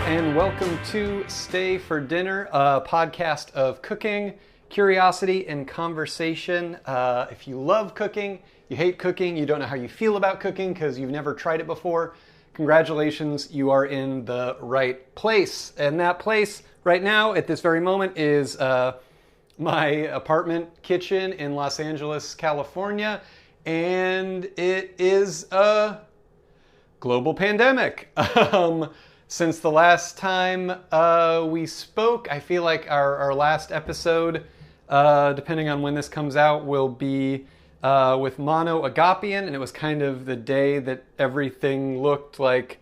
and welcome to Stay for Dinner, a podcast of cooking, curiosity, and conversation. If you love cooking, you hate cooking, you don't know how you feel about cooking because you've never tried it before, congratulations, you are in the right place. And that place right now, at this very moment, is my apartment kitchen in Los Angeles, California, and it is a global pandemic. Since the last time we spoke, I feel like our last episode, depending on when this comes out, will be with Mono Agapian, and it was kind of the day that everything looked like,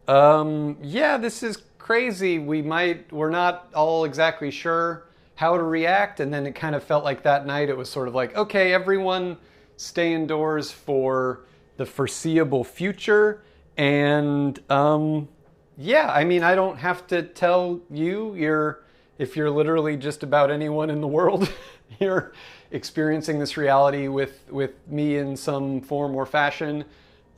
yeah, this is crazy. We're not all exactly sure how to react, and then it kind of felt like that night it was sort of like, okay, everyone stay indoors for the foreseeable future, and yeah, I mean, I don't have to tell you, if you're literally just about anyone in the world, you're experiencing this reality with me in some form or fashion.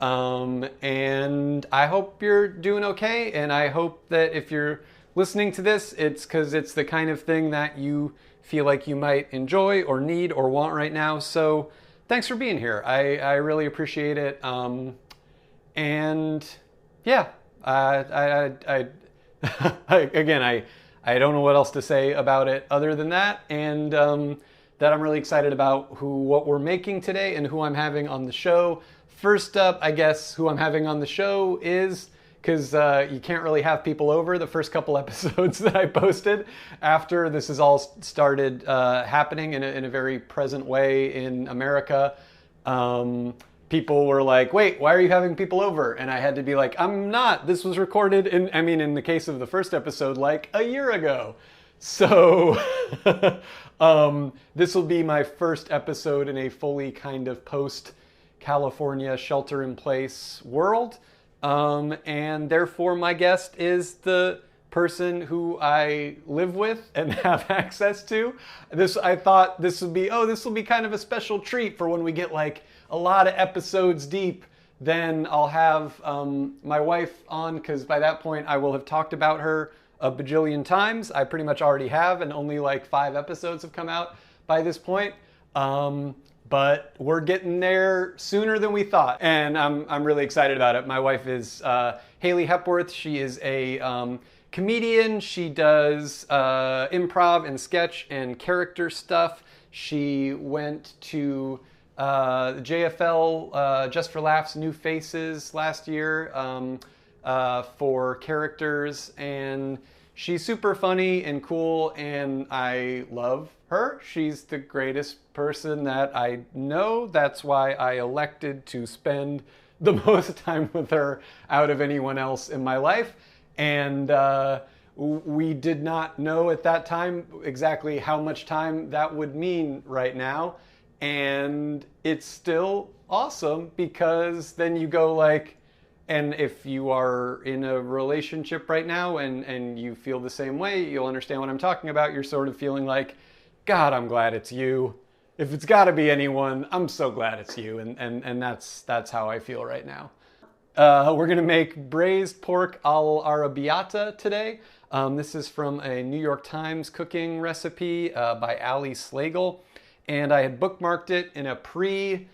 And I hope you're doing okay. And I hope that if you're listening to this, it's because it's the kind of thing that you feel like you might enjoy or need or want right now. So thanks for being here. I really appreciate it. And yeah. I don't know what else to say about it other than that, and that I'm really excited about what we're making today and who I'm having on the show. First up, I guess, who I'm having on the show is, because you can't really have people over the first couple episodes that I posted after this has all started happening in a very present way in America. People were like, wait, why are you having people over? And I had to be like, I'm not. This was recorded in the case of the first episode, like a year ago. So this will be my first episode in a fully kind of post-California shelter-in-place world. And therefore my guest is the person who I live with and have access to. I thought this will be kind of a special treat for when we get like a lot of episodes deep. Then I'll have my wife on, because by that point I will have talked about her a bajillion times. I pretty much already have, and only like 5 episodes have come out by this point. But we're getting there sooner than we thought, and I'm really excited about it. My wife is Haley Hepworth. She is a comedian. She does improv and sketch and character stuff. She went to the JFL, Just for Laughs, New Faces last year for characters, and she's super funny and cool, and I love her. She's the greatest person that I know. That's why I elected to spend the most time with her out of anyone else in my life. And we did not know at that time exactly how much time that would mean right now. And it's still awesome, because then you go like, and if you are in a relationship right now and you feel the same way, you'll understand what I'm talking about. You're sort of feeling like, God, I'm glad it's you. If it's got to be anyone, I'm so glad it's you. And that's how I feel right now. We're going to make braised pork all'arrabbiata today. This is from a New York Times cooking recipe by Ali Slagle. And I had bookmarked it in a pre-quarantine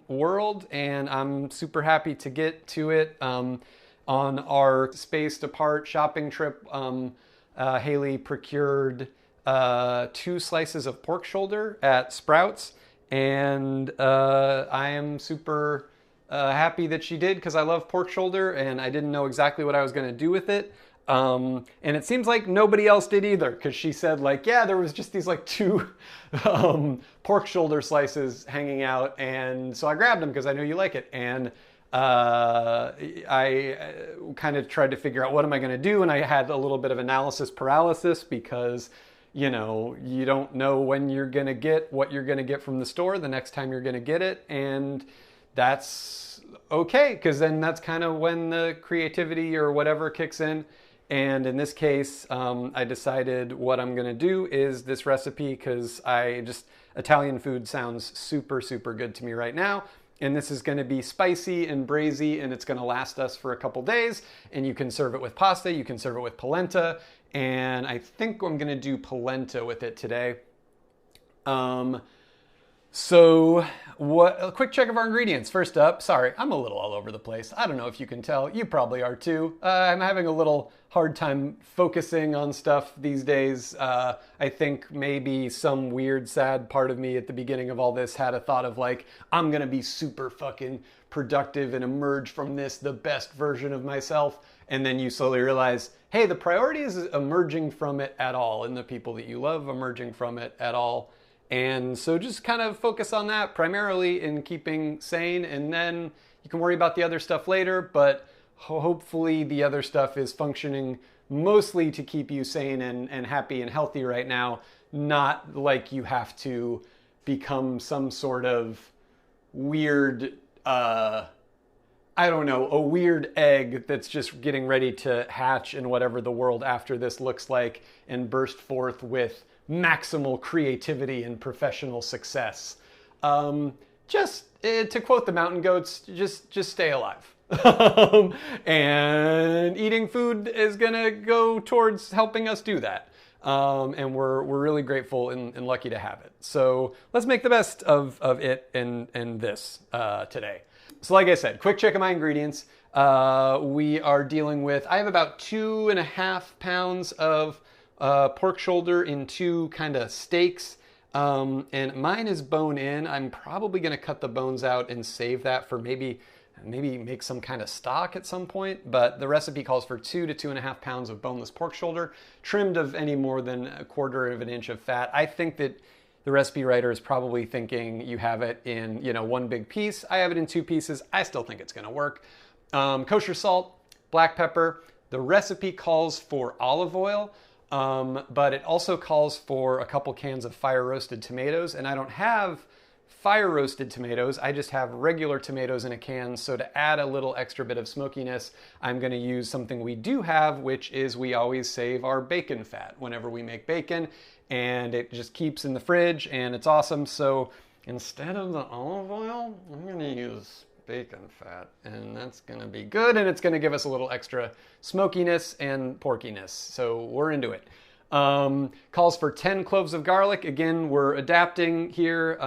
world, and I'm super happy to get to it. On our spaced apart shopping trip, Haley procured 2 slices of pork shoulder at Sprouts, and I am super happy that she did, because I love pork shoulder and I didn't know exactly what I was going to do with it. And it seems like nobody else did either, because she said like, yeah, there was just these like 2 pork shoulder slices hanging out, and so I grabbed them because I know you like it. And I kind of tried to figure out what am I going to do, and I had a little bit of analysis paralysis, because you don't know when you're going to get what you're going to get from the store the next time you're going to get it, and that's okay, because then that's kind of when the creativity or whatever kicks in. And in this case, I decided what I'm going to do is this recipe, because Italian food sounds super, super good to me right now. And this is going to be spicy and braisy, and it's going to last us for a couple days. And you can serve it with pasta, you can serve it with polenta, and I think I'm going to do polenta with it today. So a quick check of our ingredients. First up, sorry, I'm a little all over the place. I don't know if you can tell. You probably are too. I'm having a little hard time focusing on stuff these days. I think maybe some weird, sad part of me at the beginning of all this had a thought of like, I'm gonna be super fucking productive and emerge from this the best version of myself. And then you slowly realize, hey, the priority is emerging from it at all, and the people that you love emerging from it at all. And so just kind of focus on that primarily in keeping sane, and then you can worry about the other stuff later, but hopefully the other stuff is functioning mostly to keep you sane and happy and healthy right now, not like you have to become some sort of weird, I don't know, a weird egg that's just getting ready to hatch in whatever the world after this looks like and burst forth with maximal creativity and professional success. To quote the mountain goats, just stay alive. And eating food is gonna go towards helping us do that. And we're really grateful and lucky to have it. So let's make the best of it and this today. So like I said, quick check of my ingredients. We are dealing with, I have about 2.5 pounds of pork shoulder in 2 kind of steaks, and mine is bone in. I'm probably going to cut the bones out and save that for maybe make some kind of stock at some point, but the recipe calls for 2 to 2.5 pounds of boneless pork shoulder, trimmed of any more than 1/4 of an inch of fat. I think that the recipe writer is probably thinking you have it in, 1 big piece. I have it in 2 pieces. I still think it's going to work. Kosher salt, black pepper. The recipe calls for olive oil. But it also calls for a couple cans of fire roasted tomatoes, and I don't have fire roasted tomatoes. I just have regular tomatoes in a can. So to add a little extra bit of smokiness, I'm going to use something we do have, which is we always save our bacon fat whenever we make bacon, and it just keeps in the fridge and it's awesome. So instead of the olive oil, I'm going to use bacon fat, and that's going to be good, and it's going to give us a little extra smokiness and porkiness, so we're into it. Calls for 10 cloves of garlic. Again, we're adapting here.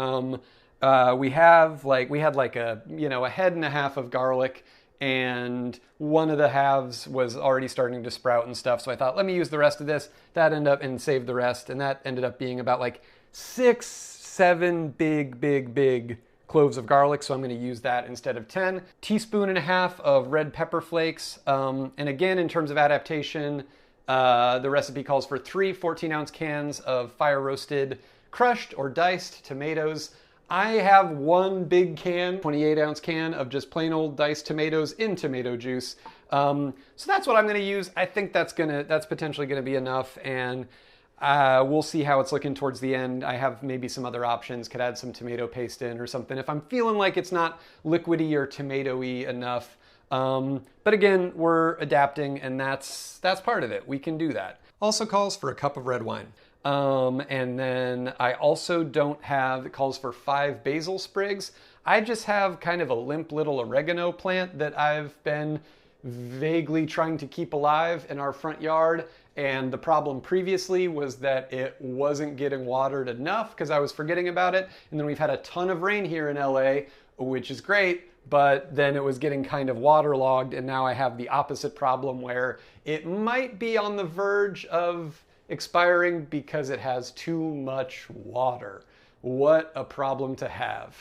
We had like a head and a half of garlic, and one of the halves was already starting to sprout and stuff, so I thought, let me use the rest of this. That ended up and save the rest, and that ended up being about like 6-7 big cloves of garlic, so I'm going to use that instead of 10. 1.5 teaspoons of red pepper flakes. And again, in terms of adaptation, the recipe calls for 3 14-ounce cans of fire roasted, crushed or diced tomatoes. I have 1 big can, 28-ounce can of just plain old diced tomatoes in tomato juice. So that's what I'm going to use. I think that's potentially going to be enough, and we'll see how it's looking towards the end. I have maybe some other options, could add some tomato paste in or something if I'm feeling like it's not liquidy or tomatoey enough. But again, we're adapting, and that's part of it. We can do that. Also calls for a cup of red wine. And then I also don't have, it calls for 5 basil sprigs. I just have kind of a limp little oregano plant that I've been vaguely trying to keep alive in our front yard. And the problem previously was that it wasn't getting watered enough because I was forgetting about it. And then we've had a ton of rain here in LA, which is great, but then it was getting kind of waterlogged. And now I have the opposite problem where it might be on the verge of expiring because it has too much water. What a problem to have.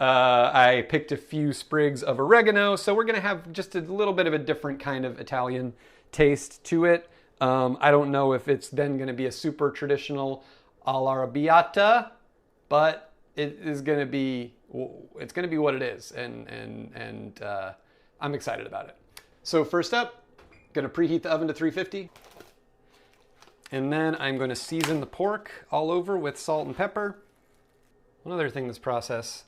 I picked a few sprigs of oregano, so we're gonna have just a little bit of a different kind of Italian taste to it. I don't know if it's then gonna be a super traditional all'arrabbiata, but it's gonna be what it is, and I'm excited about it. So first up, gonna preheat the oven to 350. And then I'm going to season the pork all over with salt and pepper. One other thing this process,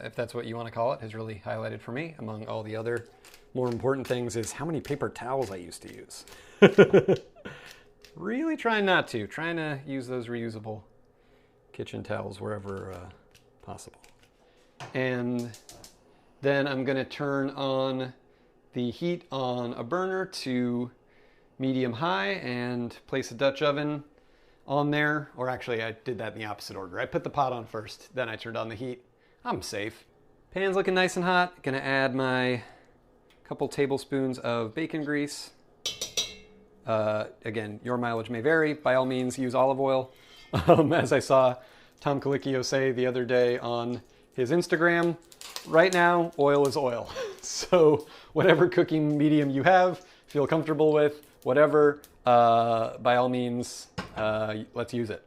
if that's what you want to call it, has really highlighted for me, among all the other more important things, is how many paper towels I used to use. Really trying not to. Trying to use those reusable kitchen towels wherever possible. And then I'm going to turn on the heat on a burner to medium-high and place a Dutch oven on there. Or actually, I did that in the opposite order. I put the pot on first, then I turned on the heat. I'm safe. Pan's looking nice and hot. Gonna add my couple tablespoons of bacon grease. Again, your mileage may vary. By all means, use olive oil. As I saw Tom Colicchio say the other day on his Instagram, right now, oil is oil. So whatever cooking medium you have, feel comfortable with, whatever, by all means, let's use it.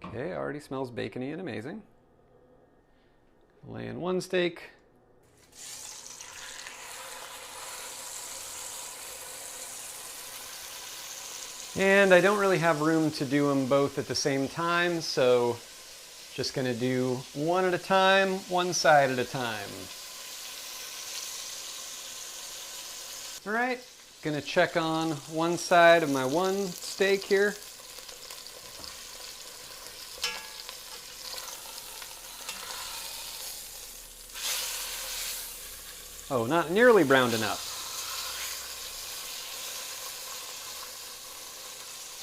Okay, already smells bacony and amazing. Lay in one steak. And I don't really have room to do them both at the same time, so just gonna do one at a time, one side at a time. All right, gonna check on one side of my one steak here. Oh, not nearly browned enough.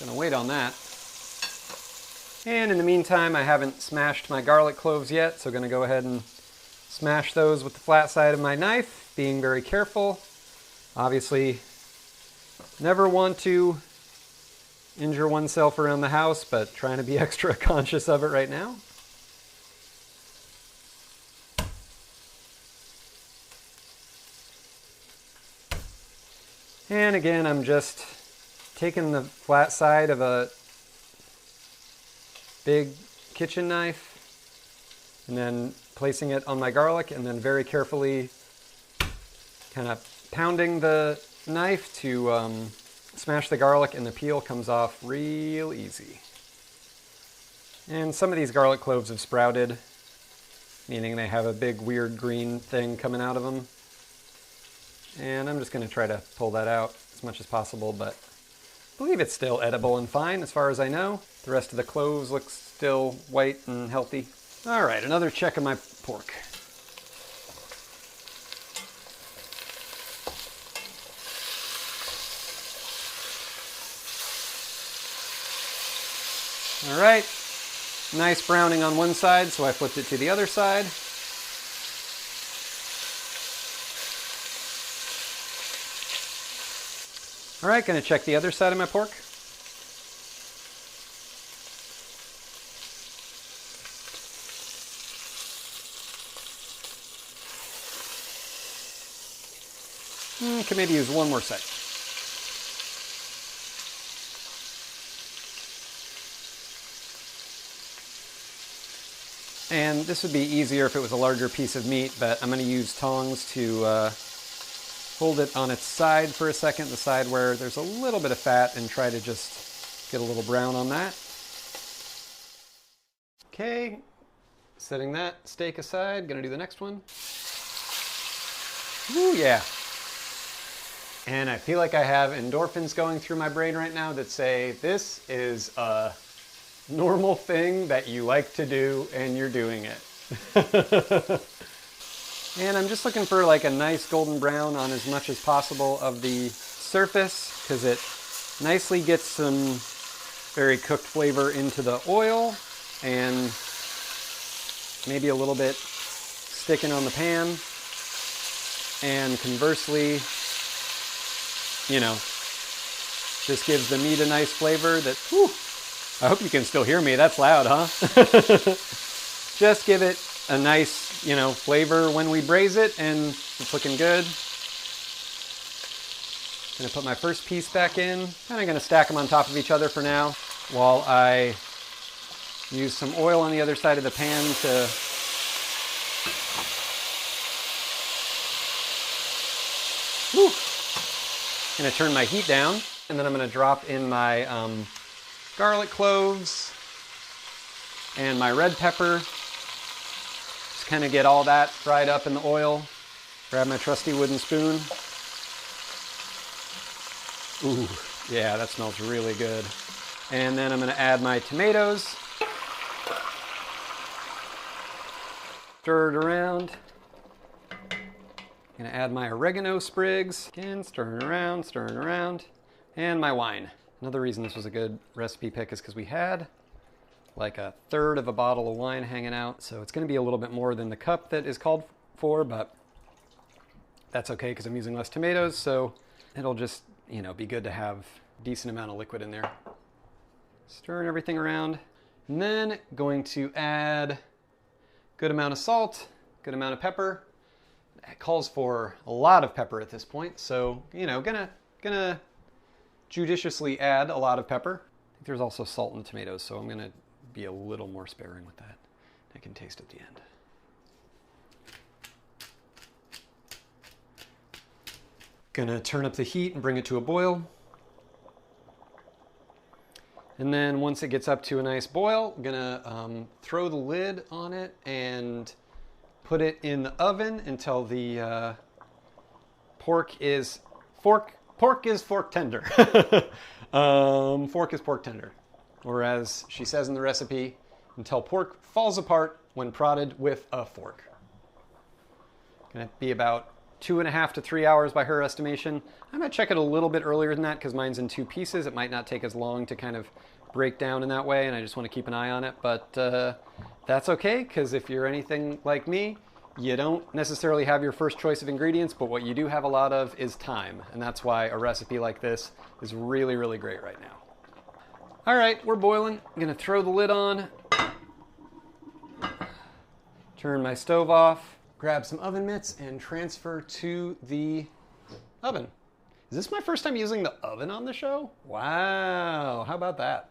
Gonna wait on that. And in the meantime, I haven't smashed my garlic cloves yet, so gonna go ahead and smash those with the flat side of my knife, being very careful. Obviously, never want to injure oneself around the house, but trying to be extra conscious of it right now. And again, I'm just taking the flat side of a big kitchen knife and then placing it on my garlic and then very carefully kind of pounding the knife to smash the garlic, and the peel comes off real easy. And some of these garlic cloves have sprouted, meaning they have a big weird green thing coming out of them. And I'm just going to try to pull that out as much as possible, but I believe it's still edible and fine as far as I know. The rest of the cloves look still white and healthy. All right, another check of my pork. All right, nice browning on one side, so I flipped it to the other side. All right, gonna check the other side of my pork. Can maybe use one more side. And this would be easier if it was a larger piece of meat, but I'm going to use tongs to hold it on its side for a second, the side where there's a little bit of fat, and try to just get a little brown on that. Okay, setting that steak aside, gonna do the next one. Ooh, yeah. And I feel like I have endorphins going through my brain right now that say, this is a normal thing that you like to do, and you're doing it. And I'm just looking for like a nice golden brown on as much as possible of the surface, because it nicely gets some very cooked flavor into the oil, and maybe a little bit sticking on the pan. And conversely, you know, just gives the meat a nice flavor that, whew, I hope you can still hear me. That's loud, huh? Just give it a nice, you know, flavor when we braise it, and it's looking good. Gonna put my first piece back in. Kind of gonna stack them on top of each other for now, while I use some oil on the other side of the pan to gonna turn my heat down, and then I'm gonna drop in my garlic cloves and my red pepper. Just kind of get all that fried up in the oil. Grab my trusty wooden spoon. Ooh, yeah, that smells really good. And then I'm gonna add my tomatoes. Stir it around. I'm gonna add my oregano sprigs. Again, stirring around. And my wine. Another reason this was a good recipe pick is because we had like a third of a bottle of wine hanging out. So it's gonna be a little bit more than the cup that is called for, but that's okay because I'm using less tomatoes. So it'll just, be good to have a decent amount of liquid in there. Stirring everything around. And then going to add a good amount of salt, good amount of pepper. It calls for a lot of pepper at this point, so gonna judiciously add a lot of pepper. I think there's also salt in the tomatoes, so I'm gonna be a little more sparing with that. I can taste at the end. Gonna turn up the heat and bring it to a boil. And then once it gets up to a nice boil, I'm gonna throw the lid on it and put it in the oven until the pork is fork tender. Fork is pork tender. Or as she says in the recipe, until pork falls apart when prodded with a fork. Gonna be about 2.5 to 3 hours by her estimation. I might check it a little bit earlier than that because mine's in 2 pieces. It might not take as long to kind of break down in that way, and I just want to keep an eye on it. But that's okay, because if you're anything like me, you don't necessarily have your first choice of ingredients, but what you do have a lot of is time. And that's why a recipe like this is really, really great right now. All right, we're boiling. I'm gonna throw the lid on, turn my stove off, grab some oven mitts, and transfer to the oven. Is this my first time using the oven on the show? Wow, how about that?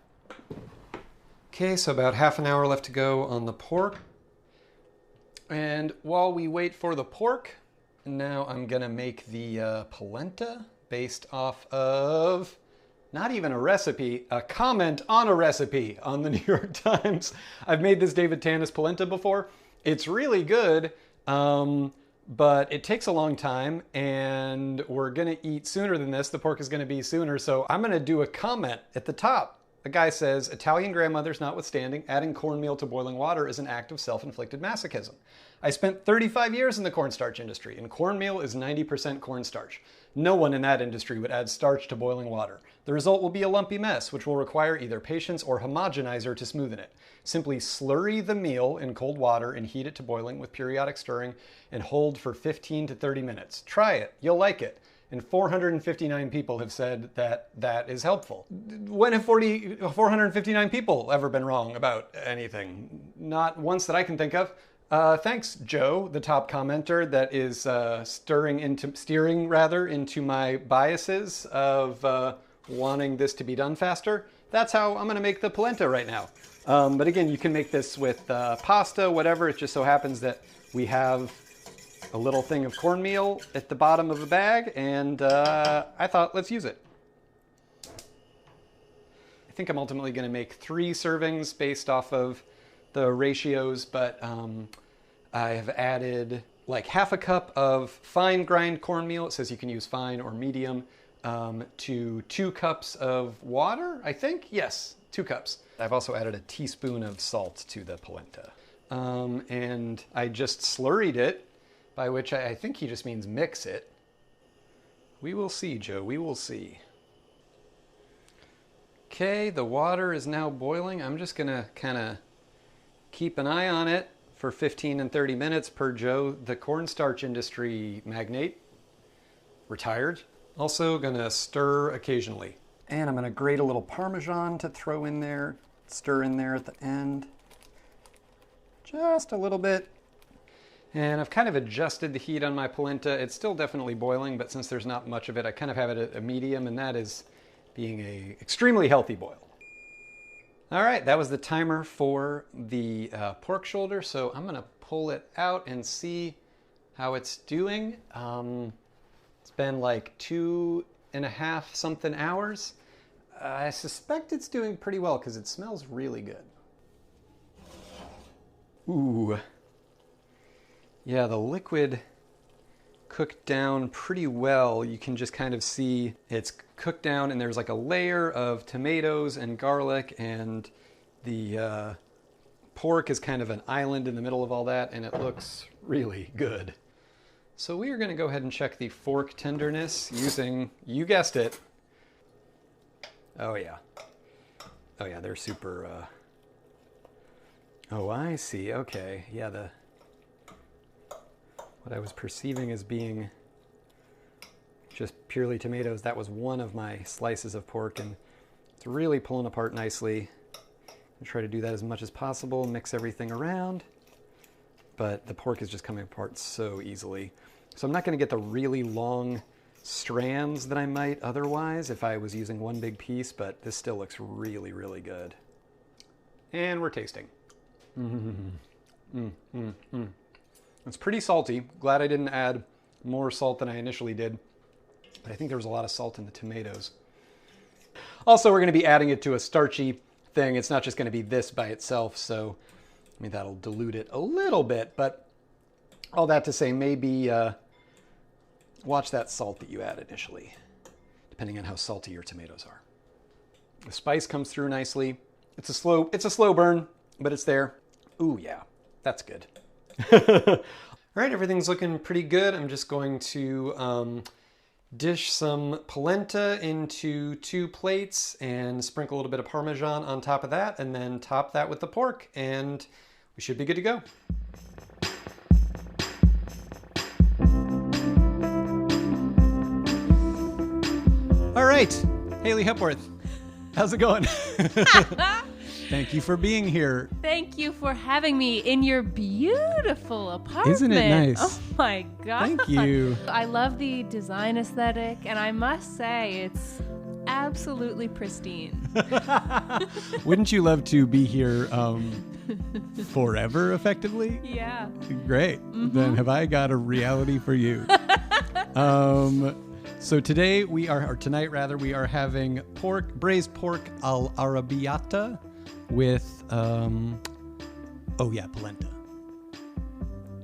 Okay, so about half an hour left to go on the pork. And while we wait for the pork, now I'm gonna make the polenta based off of not even a recipe, a comment on a recipe on the New York Times. I've made this David Tanis polenta before. It's really good, but it takes a long time, and we're gonna eat sooner than this. The pork is gonna be sooner, so I'm gonna do a comment at the top. The guy says, Italian grandmothers notwithstanding, adding cornmeal to boiling water is an act of self-inflicted masochism. I spent 35 years in the cornstarch industry, and cornmeal is 90% cornstarch. No one in that industry would add starch to boiling water. The result will be a lumpy mess, which will require either patience or homogenizer to smoothen it. Simply slurry the meal in cold water and heat it to boiling with periodic stirring and hold for 15 to 30 minutes. Try it. You'll like it. And 459 people have said that that is helpful. When have 459 people ever been wrong about anything? Not once that I can think of. Thanks, Joe, the top commenter that is steering into my biases of wanting this to be done faster. That's how I'm gonna make the polenta right now. But again, you can make this with pasta, whatever. It just so happens that we have a little thing of cornmeal at the bottom of a bag, and I thought, let's use it. I think I'm ultimately going to make 3 servings based off of the ratios, but I have added like half a cup of fine grind cornmeal. It says you can use fine or medium, to 2 cups of water, I think. Yes, 2 cups. I've also added a teaspoon of salt to the polenta. And I just slurried it, by which I think he just means mix it. We will see, Joe, we will see. Okay, the water is now boiling. I'm just gonna kind of keep an eye on it for 15 and 30 minutes per Joe, the cornstarch industry magnate, retired. Also gonna stir occasionally. And I'm gonna grate a little Parmesan to throw in there, stir in there at the end. Just a little bit. And I've kind of adjusted the heat on my polenta. It's still definitely boiling, but since there's not much of it, I kind of have it at a medium, and that is being a extremely healthy boil. All right, that was the timer for the pork shoulder, so I'm gonna pull it out and see how it's doing. It's been like 2.5 something hours. I suspect it's doing pretty well because it smells really good. Ooh. Yeah, the liquid cooked down pretty well. You can just kind of see it's cooked down, and there's like a layer of tomatoes and garlic and the pork is kind of an island in the middle of all that, and it looks really good. So we are going to go ahead and check the fork tenderness using, you guessed it. Oh yeah. Oh yeah, they're super, oh, I see. Okay. Yeah, what I was perceiving as being just purely tomatoes, that was one of my slices of pork, and it's really pulling apart nicely. I try to do that as much as possible, mix everything around, but the pork is just coming apart so easily. So I'm not going to get the really long strands that I might otherwise if I was using one big piece, but this still looks really, really good. And we're tasting. It's pretty salty. Glad I didn't add more salt than I initially did, but I think there was a lot of salt in the tomatoes. Also, we're going to be adding it to a starchy thing. It's not just going to be this by itself, so I mean that'll dilute it a little bit, but all that to say, maybe watch that salt that you add initially, depending on how salty your tomatoes are. The spice comes through nicely. It's a slow burn, but it's there. Ooh, yeah, that's good. All right, everything's looking pretty good. I'm just going to dish some polenta into 2 plates and sprinkle a little bit of Parmesan on top of that, and then top that with the pork, and we should be good to go. All right, Haley Hepworth, how's it going? Thank you for being here. Thank you for having me in your beautiful apartment. Isn't it nice? Oh my God. Thank you. I love the design aesthetic, and I must say it's absolutely pristine. Wouldn't you love to be here forever, effectively? Yeah. Great. Then have I got a reality for you. So tonight we are having braised pork al arrabbiata with, polenta.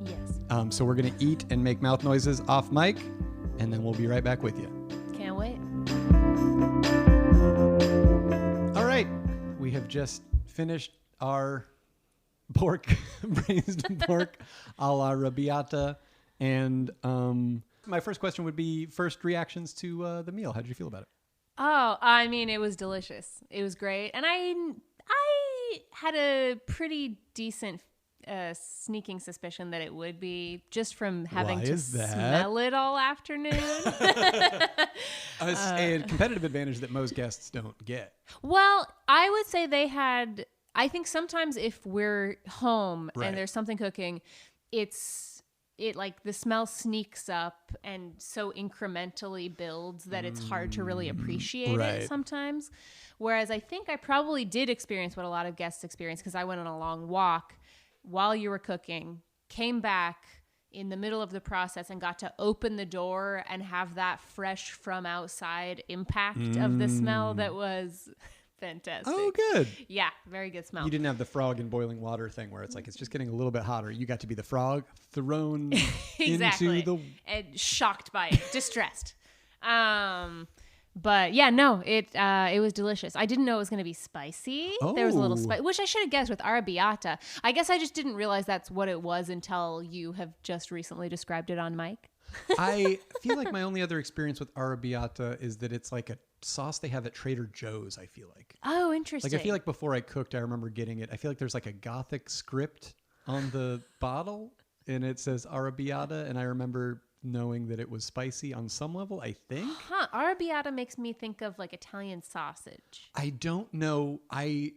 Yes. So we're going to eat and make mouth noises off mic, and then we'll be right back with you. Can't wait. All right. We have just finished our braised pork al arrabbiata, and my first question would be first reactions to the meal. How did you feel about it? Oh, I mean, it was delicious. It was great. And I had a pretty decent sneaking suspicion that it would be, just from having to smell it all afternoon. A competitive advantage that most guests don't get. Well, I would say I think sometimes if we're home and there's something cooking, the smell sneaks up and so incrementally builds that it's hard to really appreciate it sometimes. Whereas I think I probably did experience what a lot of guests experience, because I went on a long walk while you were cooking, came back in the middle of the process and got to open the door and have that fresh from outside impact of the smell that was fantastic. Oh, good. Yeah, very good smell. You didn't have the frog in boiling water thing where it's like, it's just getting a little bit hotter. You got to be the frog thrown exactly. into the... And shocked by it, distressed. But yeah, no, it was delicious. I didn't know it was going to be spicy. Oh. There was a little spice, which I should have guessed with arrabbiata. I guess I just didn't realize that's what it was until you have just recently described it on mic. I feel like my only other experience with arrabbiata is that it's like a sauce they have at Trader Joe's, I feel like. Oh, interesting. Like, I feel like before I cooked, I remember getting it. I feel like there's like a Gothic script on the bottle, and it says arrabbiata, and I remember knowing that it was spicy on some level, I think. Arrabbiata makes me think of like Italian sausage. I don't know. I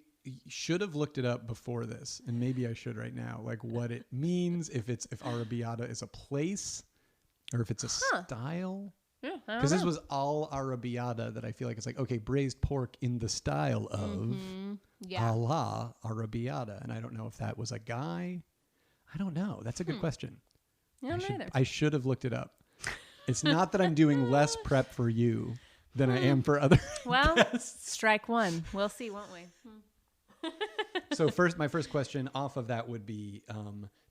should have looked it up before this, and maybe I should right now, like what it means, if arrabbiata is a place or if it's a style. Yeah, because this was all arrabbiata that I feel like it's like, okay, braised pork in the style of a la arrabbiata. And I don't know if that was a guy. I don't know. That's a good question. I should have looked it up. It's not that I'm doing less prep for you than I am for other guests. Strike one. We'll see, won't we? So my first question off of that would be,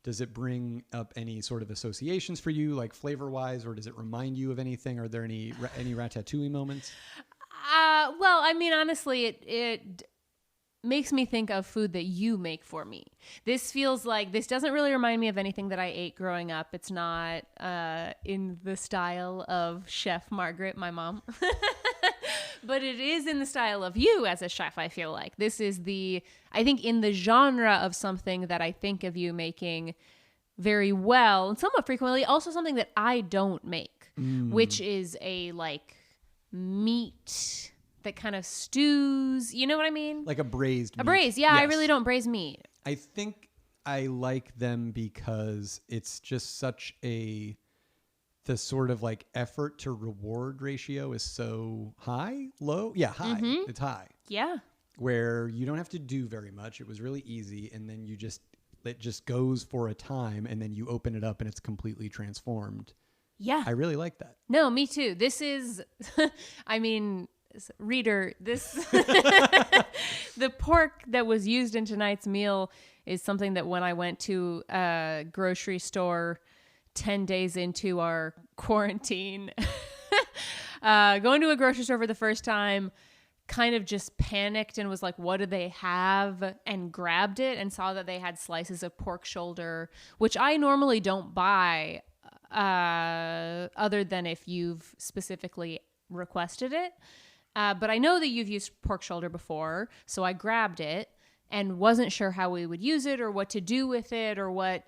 does it bring up any sort of associations for you, like flavor-wise, or does it remind you of anything? Are there any ratatouille moments? Well, I mean, honestly, makes me think of food that you make for me. This feels like, this doesn't really remind me of anything that I ate growing up. It's not in the style of Chef Margaret, my mom. But it is in the style of you as a chef, I feel like. This is I think in the genre of something that I think of you making very well and somewhat frequently, also something that I don't make, which is a like meat that kind of stews. You know what I mean? Like a braised meat. A braised, yeah. Yes. I really don't braise meat. I think I like them because it's just such the sort of like effort to reward ratio is so high, low. Yeah, high. Mm-hmm. It's high. Yeah. Where you don't have to do very much. It was really easy. And then it just goes for a time and then you open it up and it's completely transformed. Yeah. I really like that. No, me too. This is, I mean, reader, the pork that was used in tonight's meal is something that when I went to a grocery store 10 days into our quarantine, going to a grocery store for the first time, kind of just panicked and was like, what do they have? And grabbed it and saw that they had slices of pork shoulder, which I normally don't buy other than if you've specifically requested it. But I know that you've used pork shoulder before, so I grabbed it and wasn't sure how we would use it or what to do with it or what,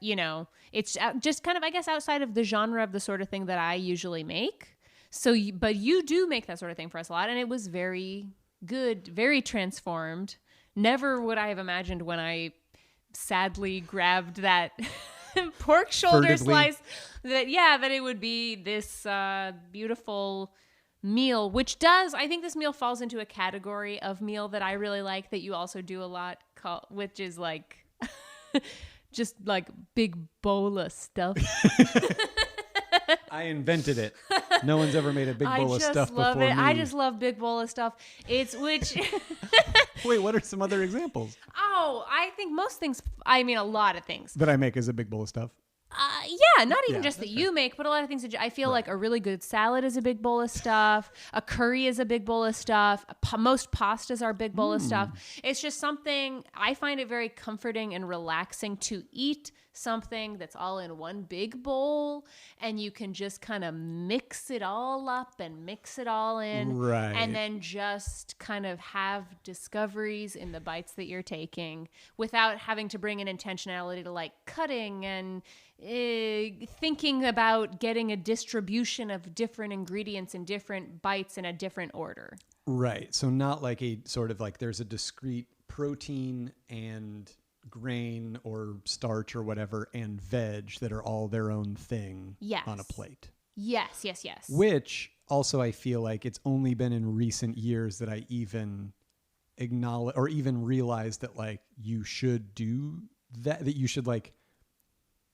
it's just kind of, I guess, outside of the genre of the sort of thing that I usually make. So, but you do make that sort of thing for us a lot, and it was very good, very transformed. Never would I have imagined when I sadly grabbed that pork shoulder slice that it would be this beautiful meal, which I think this meal falls into a category of meal that I really like that you also do a lot, which is like just like big bowl of stuff. I invented it. No one's ever made a big bowl of stuff before me. I just love big bowl of stuff. It's which. Wait, what are some other examples? Oh, I think most things. I mean, a lot of things that I make is a big bowl of stuff. Yeah, not even just that you make, but a lot of things that I feel like a really good salad is a big bowl of stuff. A curry is a big bowl of stuff. Most pastas are a big bowl of stuff. It's just something, I find it very comforting and relaxing to eat something that's all in one big bowl, and you can just kind of mix it all up and mix it all in. Right. And then just kind of have discoveries in the bites that you're taking without having to bring in intentionality to like cutting and thinking about getting a distribution of different ingredients in different bites in a different order. Right. So not like a sort of like there's a discrete protein and grain or starch or whatever and veg that are all their own thing on a plate. Yes. Which also I feel like it's only been in recent years that I even acknowledge or even realize that like you should do that you should like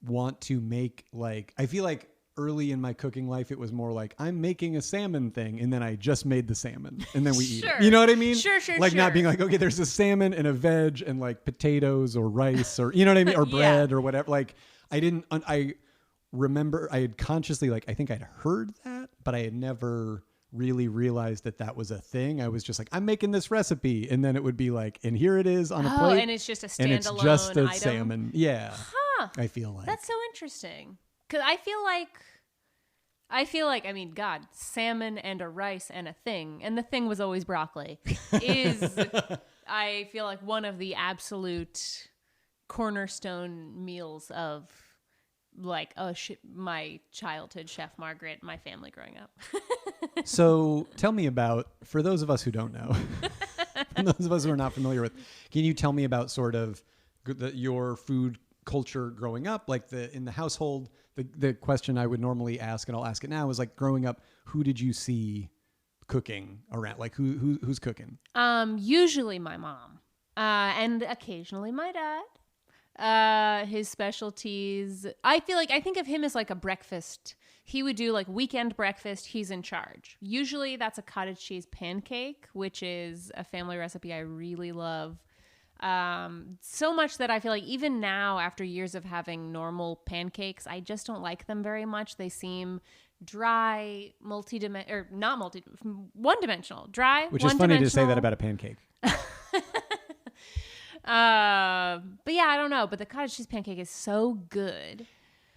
want to make like, I feel like early in my cooking life, it was more like I'm making a salmon thing and then I just made the salmon and then we eat it. You know what I mean? Sure. Like not being like, okay, there's a salmon and a veg and like potatoes or rice or, you know what I mean? Or bread or whatever. Like I remember I had consciously like, I think I'd heard that, but I had never really realized that was a thing. I was just like, I'm making this recipe. And then it would be like, and here it is on a plate. And it's just a standalone and it's just a item. Salmon. Yeah. I feel like that's so interesting because I feel like I mean, God, salmon and a rice and a thing, and the thing was always broccoli. Is I feel like one of the absolute cornerstone meals of like my childhood Chef Margaret, my family growing up. So tell me about, for those of us who don't know, for those of us who are not familiar with, can you tell me about sort of your food culture growing up, like in the household? The question I would normally ask, and I'll ask it now, is like growing up, who did you see cooking around? Like who's cooking? Usually my mom, and occasionally my dad. His specialties, I think of him as like a breakfast. He would do like weekend breakfast. He's in charge. Usually that's a cottage cheese pancake, which is a family recipe I really love. So much that I feel like even now, after years of having normal pancakes, I just don't like them very much. They seem dry, one-dimensional. Dry, which is funny to say that about a pancake. But yeah, I don't know. But the cottage cheese pancake is so good.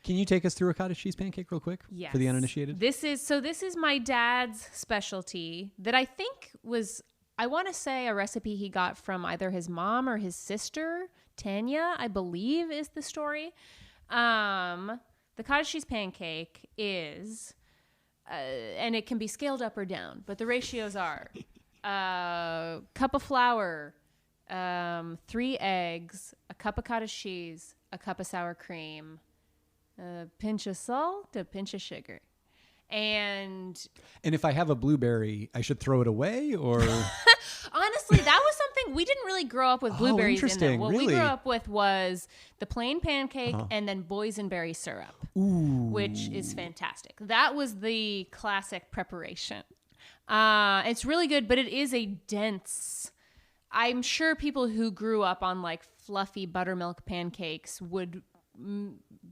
Can you take us through a cottage cheese pancake real quick? Yes. For the uninitiated? This is my dad's specialty that I think was, I want to say, a recipe he got from either his mom or his sister, Tanya, I believe is the story. The cottage cheese pancake is, and it can be scaled up or down, but the ratios are cup of flour, 3 eggs, a cup of cottage cheese, a cup of sour cream, a pinch of salt, a pinch of sugar. And if I have a blueberry, I should throw it away, or? Honestly, that was something we didn't really grow up with blueberries in there. What we grew up with was the plain pancake and then boysenberry syrup, which is fantastic. That was the classic preparation. It's really good, but it is a dense. I'm sure people who grew up on like fluffy buttermilk pancakes would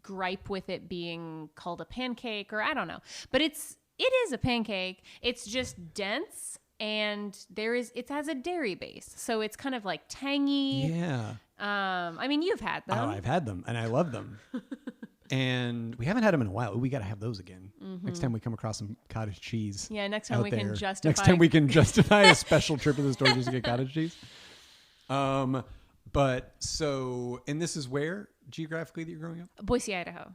gripe with it being called a pancake, or I don't know, but it is a pancake. It's just dense, and it has a dairy base, so it's kind of like tangy. Yeah. I mean, you've had them. Oh, I've had them, and I love them. And we haven't had them in a while. We got to have those again. Next time we come across some cottage cheese. Yeah, next time we can justify. Next time we can justify a special trip to the store just to get cottage cheese. But so, and this is where geographically that you're growing up? Boise, Idaho.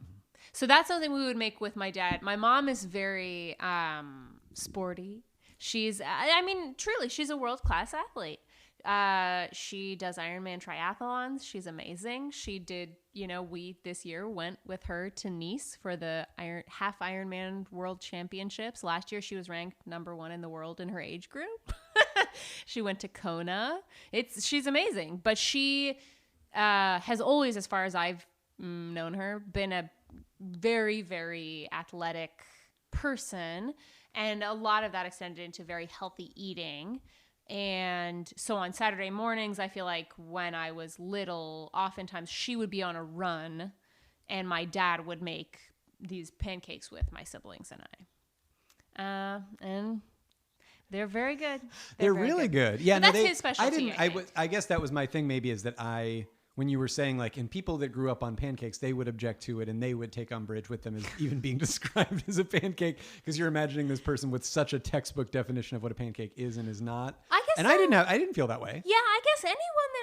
So that's something we would make with my dad. My mom is very sporty. She's, I mean, truly, she's a world-class athlete. She does Ironman triathlons. She's amazing. She did, we this year went with her to Nice for the half Ironman World Championships. Last year, she was ranked number 1 in the world in her age group. She went to Kona. She's amazing, but she has always, as far as I've known her, been a very, very athletic person. And a lot of that extended into very healthy eating. And so on Saturday mornings, I feel like when I was little, oftentimes she would be on a run and my dad would make these pancakes with my siblings and I. And they're very good. They're really good. Yeah, but that's his specialty. I guess that was my thing maybe, is that when you were saying like, and people that grew up on pancakes, they would object to it and they would take umbrage with them as even being described as a pancake, because you're imagining this person with such a textbook definition of what a pancake is and is not. I didn't feel that way. Yeah, I guess anyone that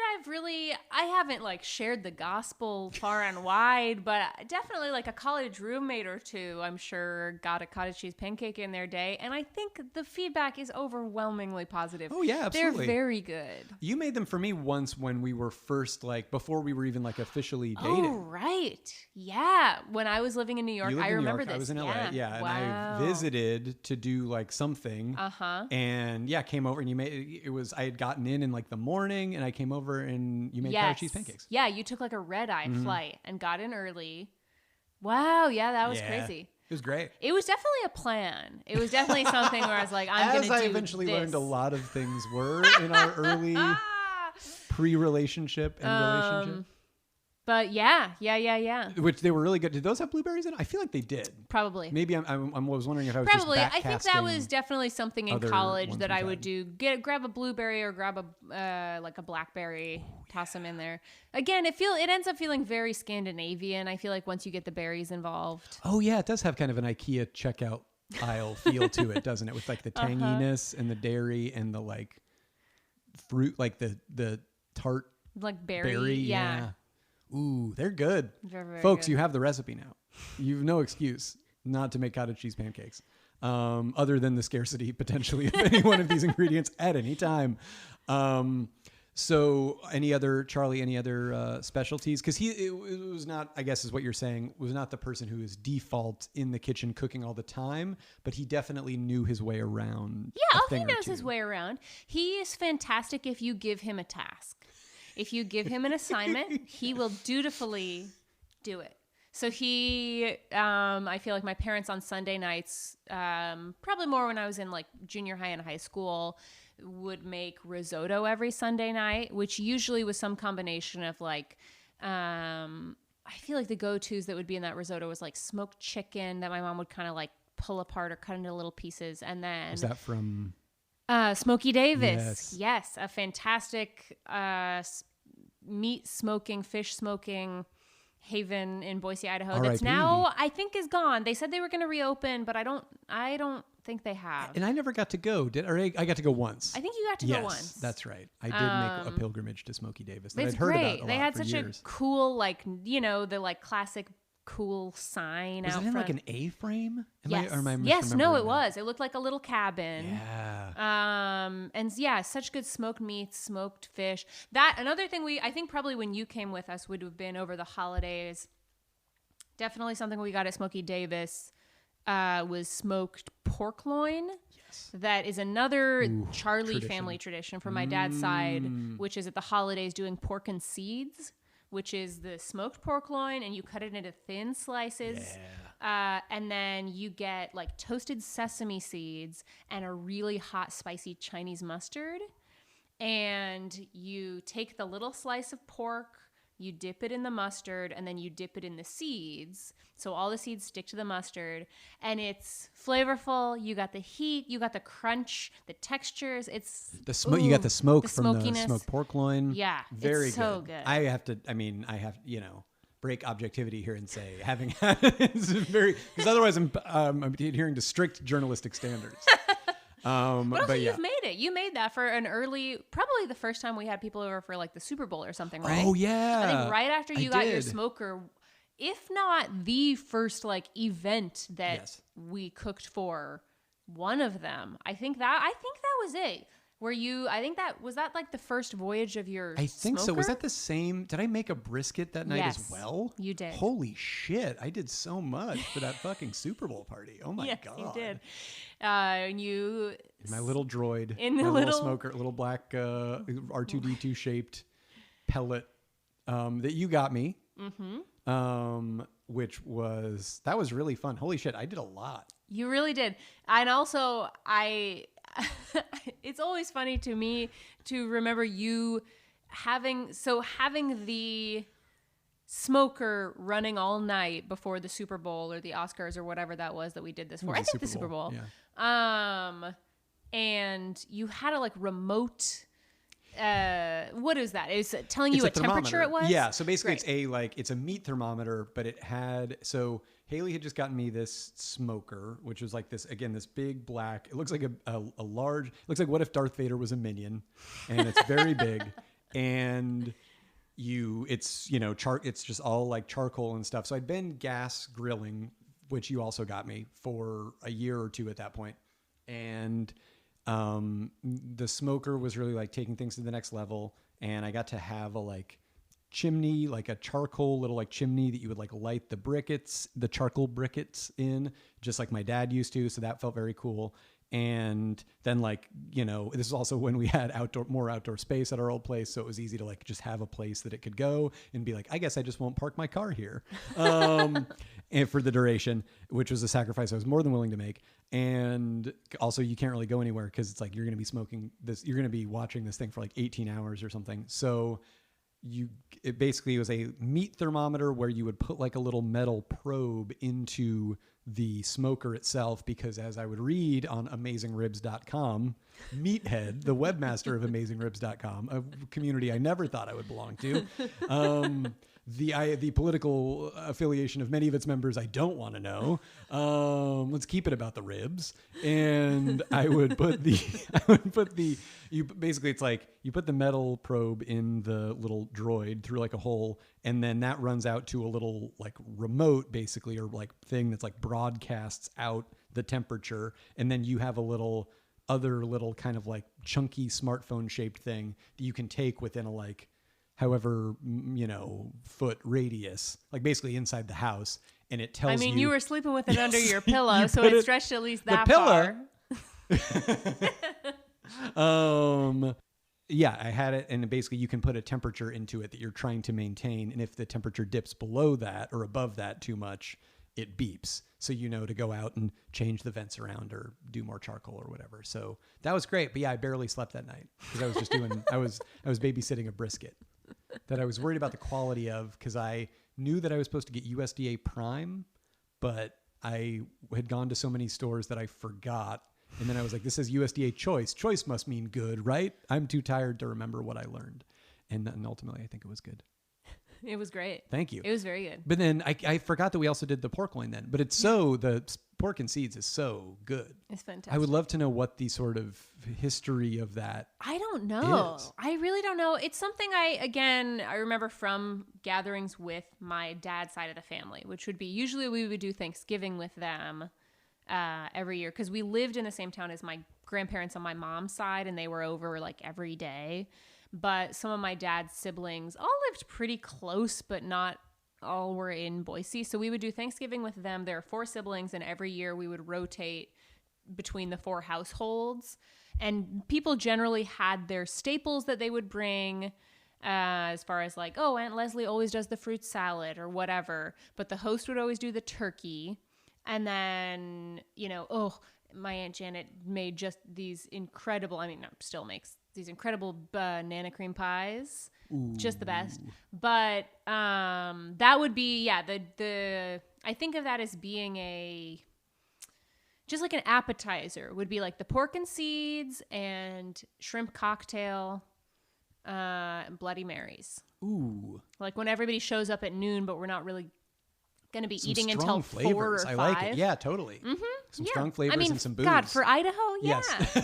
I haven't like shared the gospel far and wide, but definitely like a college roommate or two, I'm sure, got a cottage cheese pancake in their day. And I think the feedback is overwhelmingly positive. Oh yeah, absolutely. They're very good. You made them for me once when we were first, like, before we were even like officially dating. Oh, right. Yeah. When I was living in New York, I remember this. I was in LA. Yeah. Wow. And I visited to do like something. And yeah, came over and you made, I had gotten in like the morning, and I came over and you made cottage cheese pancakes. Yeah. You took like a red-eye flight and got in early. Wow. Yeah. That was crazy. It was great. It was definitely a plan. It was definitely something where I was like, I'm going to do this. As I eventually learned a lot of things were in our early pre-relationship and relationship. But yeah. Which they were really good. Did those have blueberries in it? I feel like they did. Probably. Maybe I was wondering if I was probably. Just I think that was definitely something in college that I would do. Grab a blueberry or grab a like a blackberry, toss them in there. Again, it ends up feeling very Scandinavian. I feel like once you get the berries involved. Oh yeah, it does have kind of an IKEA checkout aisle feel to it, doesn't it? With like the tanginess and the dairy and the like fruit, like the tart like berry. Yeah. Ooh, they're good. Very, very Folks, good. You have the recipe now. You've no excuse not to make cottage cheese pancakes, other than the scarcity potentially of any one of these ingredients at any time. So any other specialties? Because it was not, I guess is what you're saying, was not the person who is default in the kitchen cooking all the time, but he definitely knew his way around. Yeah, he knows his way around. He is fantastic if you give him a task. If you give him an assignment, he will dutifully do it. So I feel like my parents on Sunday nights, probably more when I was in like junior high and high school, would make risotto every Sunday night, which usually was some combination of like, I feel like the go-tos that would be in that risotto was like smoked chicken that my mom would kind of like pull apart or cut into little pieces. And then... Is that from... Smokey Davis. Yes. A fantastic meat smoking, fish smoking haven in Boise, Idaho. R.I.P. That's now, I think, is gone. They said they were going to reopen, but I don't think they have. And I never got to go. I got to go once. I think you got to go once. That's right. I did make a pilgrimage to Smoky Davis. That It's I'd heard great. about a lot They had for such years. a cool, like, the like classic cool sign Was out it in front. like an A-frame? Yes. Am I Yes, no, it misremembering was. It looked like a little cabin. Yeah. And yeah, such good smoked meats, smoked fish. That another thing I think probably when you came with us would have been over the holidays. Definitely something we got at Smoky Davis was smoked pork loin. Yes. That is another Charlie family tradition from my dad's side, which is at the holidays doing pork and seeds, which is the smoked pork loin, and you cut it into thin slices. Yeah. And then you get like toasted sesame seeds and a really hot, spicy Chinese mustard. And you take the little slice of pork, you dip it in the mustard, and then you dip it in the seeds. So all the seeds stick to the mustard, and it's flavorful. You got the heat, you got the crunch, the textures. It's the smoke. You got the smoke from smokiness. The smoked pork loin. Yeah, very it's so good. I have to break objectivity here and say having had it's very because otherwise I'm adhering to strict journalistic standards. But you've made it. You made that for an early, probably the first time we had people over for like the Super Bowl or something, right? Oh yeah. I think right after you got your smoker, if not the first like event that we cooked for, one of them. I think that was it. Was that like the first voyage of your I think smoker? so. Was that the same? Did I make a brisket that night as well? You did. Holy shit. I did so much for that fucking Super Bowl party. Oh my God. Yes, you did. And you... My little droid. In the my little smoker, little black R2-D2 shaped pellet that you got me. Mm-hmm. That was really fun. Holy shit. I did a lot. You really did. And also it's always funny to me to remember you having the smoker running all night before the Super Bowl or the Oscars or whatever that was that we did this for. I think the Super Bowl. Yeah. And you had a like remote what is that? Is it telling you what temperature it was? Yeah. So basically it's a meat thermometer, but Haley had just gotten me this smoker, which was like this big black, it looks like a large, it looks like what if Darth Vader was a minion, and it's very big. And it's just all like charcoal and stuff. So I'd been gas grilling, which you also got me for a year or two at that point. And the smoker was really like taking things to the next level. And I got to have a chimney, like a charcoal little chimney that you would light the charcoal briquettes in, just like my dad used to. So that felt very cool. And then this is also when we had more outdoor space at our old place. So it was easy to just have a place that it could go and be like, I guess I just won't park my car here. And for the duration, which was a sacrifice I was more than willing to make. And also you can't really go anywhere because it's you're going to be smoking this, you're going to be watching this thing for 18 hours or something. So it basically was a meat thermometer where you would put a little metal probe into the smoker itself, because as I would read on AmazingRibs.com, Meathead, the webmaster of AmazingRibs.com, a community I never thought I would belong to, the political affiliation of many of its members I don't want to know. Let's keep it about the ribs. And I would put you put the metal probe in the little droid through a hole, and then that runs out to a little remote basically, or thing that's broadcasts out the temperature. And then you have a other little kind of chunky smartphone shaped thing that you can take within a however, foot radius, basically inside the house. And it tells you. You were sleeping with it under your pillow, so it stretched at least that far. Yeah, I had it. And basically you can put a temperature into it that you're trying to maintain. And if the temperature dips below that or above that too much, it beeps. So to go out and change the vents around or do more charcoal or whatever. So that was great. But yeah, I barely slept that night because I was just I was babysitting a brisket that I was worried about the quality of, because I knew that I was supposed to get USDA Prime, but I had gone to so many stores that I forgot. And then I was like, this is USDA Choice. Choice must mean good, right? I'm too tired to remember what I learned. And ultimately, I think it was good. It was great. Thank you. It was very good. But then I forgot that we also did the pork loin then. But it's the pork and seeds is so good. It's fantastic. I would love to know what the sort of history of that I don't know. is. I really don't know. It's something I remember from gatherings with my dad's side of the family, which would be usually we would do Thanksgiving with them every year because we lived in the same town as my grandparents on my mom's side, and they were over like every day. But some of my dad's siblings all lived pretty close, but not all were in Boise. So we would do Thanksgiving with them. There are 4 siblings, and every year we would rotate between the 4 households. And people generally had their staples that they would bring, as far as like, oh, Aunt Leslie always does the fruit salad or whatever. But the host would always do the turkey. And then, my Aunt Janet made just these incredible, still makes these incredible banana cream pies. Ooh. Just the best. But that would be, I think of that as being just like an appetizer would be like the pork and seeds and shrimp cocktail, Bloody Marys. Ooh. Like when everybody shows up at noon, but we're not really going to be eating until flavors. 4 or 5. I like it. Yeah, totally. Mm-hmm. Some strong flavors and some booze. God, for Idaho, yeah. Yes.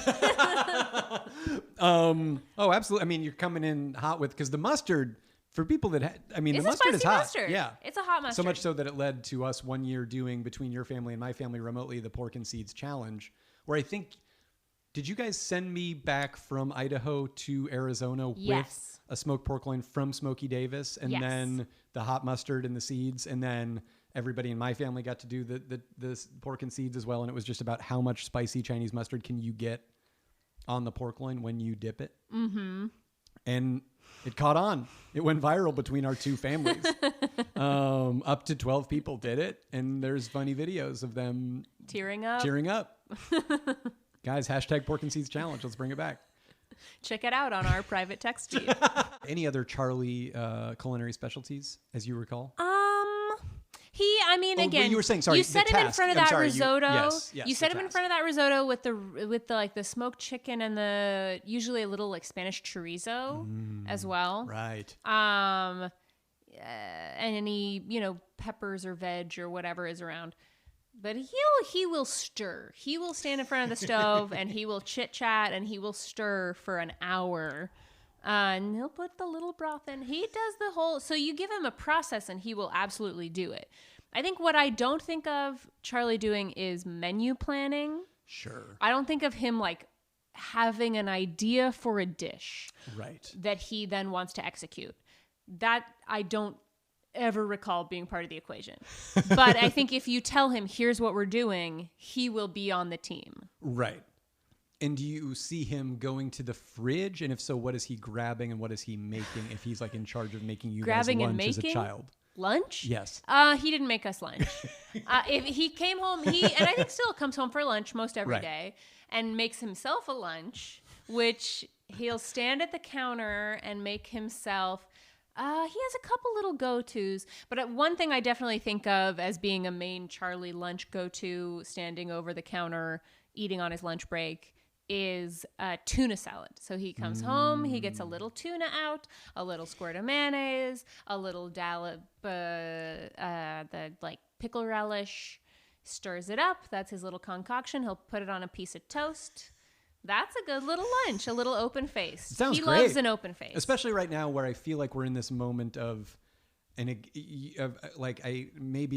Oh, absolutely. You're coming in hot because the mustard, for people that, the mustard is hot. Mustard. Yeah. It's a hot mustard. So much so that it led to us one year doing, between your family and my family remotely, the Pork and Seeds Challenge, where I think, did you guys send me back from Idaho to Arizona with a smoked pork loin from Smokey Davis and then the hot mustard and the seeds, and then everybody in my family got to do the pork and seeds as well, and it was just about how much spicy Chinese mustard can you get on the pork loin when you dip it. Mm-hmm. And it caught on. It went viral between our 2 families. Up to 12 people did it, and there's funny videos of them tearing up. Guys, hashtag Pork and Seeds Challenge. Let's bring it back. Check it out on our private text feed. Any other Charlie culinary specialties, as you recall? Again, you were saying, sorry, you set him in front of that risotto. You set him in front of that risotto with the smoked chicken and usually a little like Spanish chorizo as well. Right. And any, peppers or veg or whatever is around. But he will stir. He will stand in front of the stove and he will chit chat and he will stir for an hour. And he'll put the little broth in. He does the whole... So you give him a process and he will absolutely do it. I think what I don't think of Charlie doing is menu planning. Sure. I don't think of him like having an idea for a dish. Right. That he then wants to execute. That I don't ever recall being part of the equation. But I think if you tell him, here's what we're doing, he will be on the team. Right. And do you see him going to the fridge? And if so, what is he grabbing and what is he making if he's like in charge of making you grabbing guys lunch lunch as a child? Lunch? Yes. He didn't make us lunch. If he came home, and I think still comes home for lunch most every day and makes himself a lunch, which he'll stand at the counter and make himself. He has a couple little go-tos, but one thing I definitely think of as being a main Charlie lunch go-to, standing over the counter, eating on his lunch break, is tuna salad. So he comes home, he gets a little tuna out, a little squirt of mayonnaise, a little dollop, the like pickle relish, stirs it up. That's his little concoction. He'll put it on a piece of toast. That's a good little lunch, a little open face. Sounds great. He loves an open face. Especially right now where I feel like we're in this moment of maybe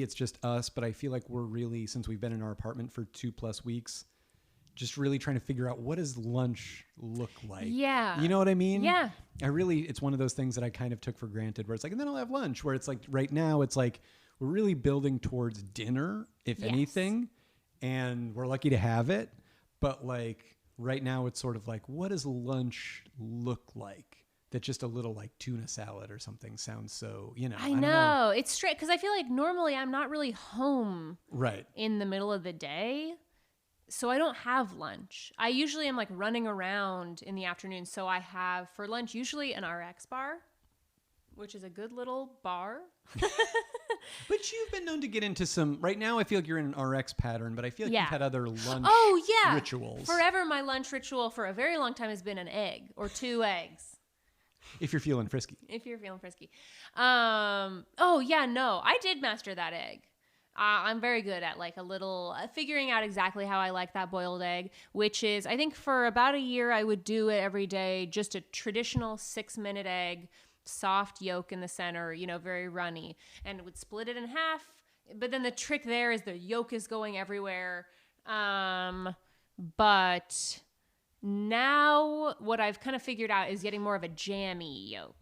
it's just us, but I feel like we're really, since we've been in our apartment for 2+ weeks, just really trying to figure out what does lunch look like. Yeah. You know what I mean? Yeah. It's one of those things that I kind of took for granted where it's like, and then I'll have lunch, where it's like right now it's like, we're really building towards dinner, if anything, and we're lucky to have it. But like right now it's sort of like, what does lunch look like? That just a little like tuna salad or something sounds so, I know. It's straight. Cause I feel like normally I'm not really home in the middle of the day. So I don't have lunch. I usually am like running around in the afternoon. So I have for lunch usually an RX bar, which is a good little bar. But you've been known to get into some, right now I feel like you're in an RX pattern, but I feel like you've had other lunch rituals. Forever my lunch ritual for a very long time has been an egg or 2 eggs. If you're feeling frisky. If you're feeling frisky. Oh, yeah, no. I did master that egg. I'm very good at like a little figuring out exactly how I like that boiled egg, which is, I think for about a year, I would do it every day. Just a traditional 6-minute egg, soft yolk in the center, very runny, and would split it in half. But then the trick there is the yolk is going everywhere. But now what I've kind of figured out is getting more of a jammy yolk.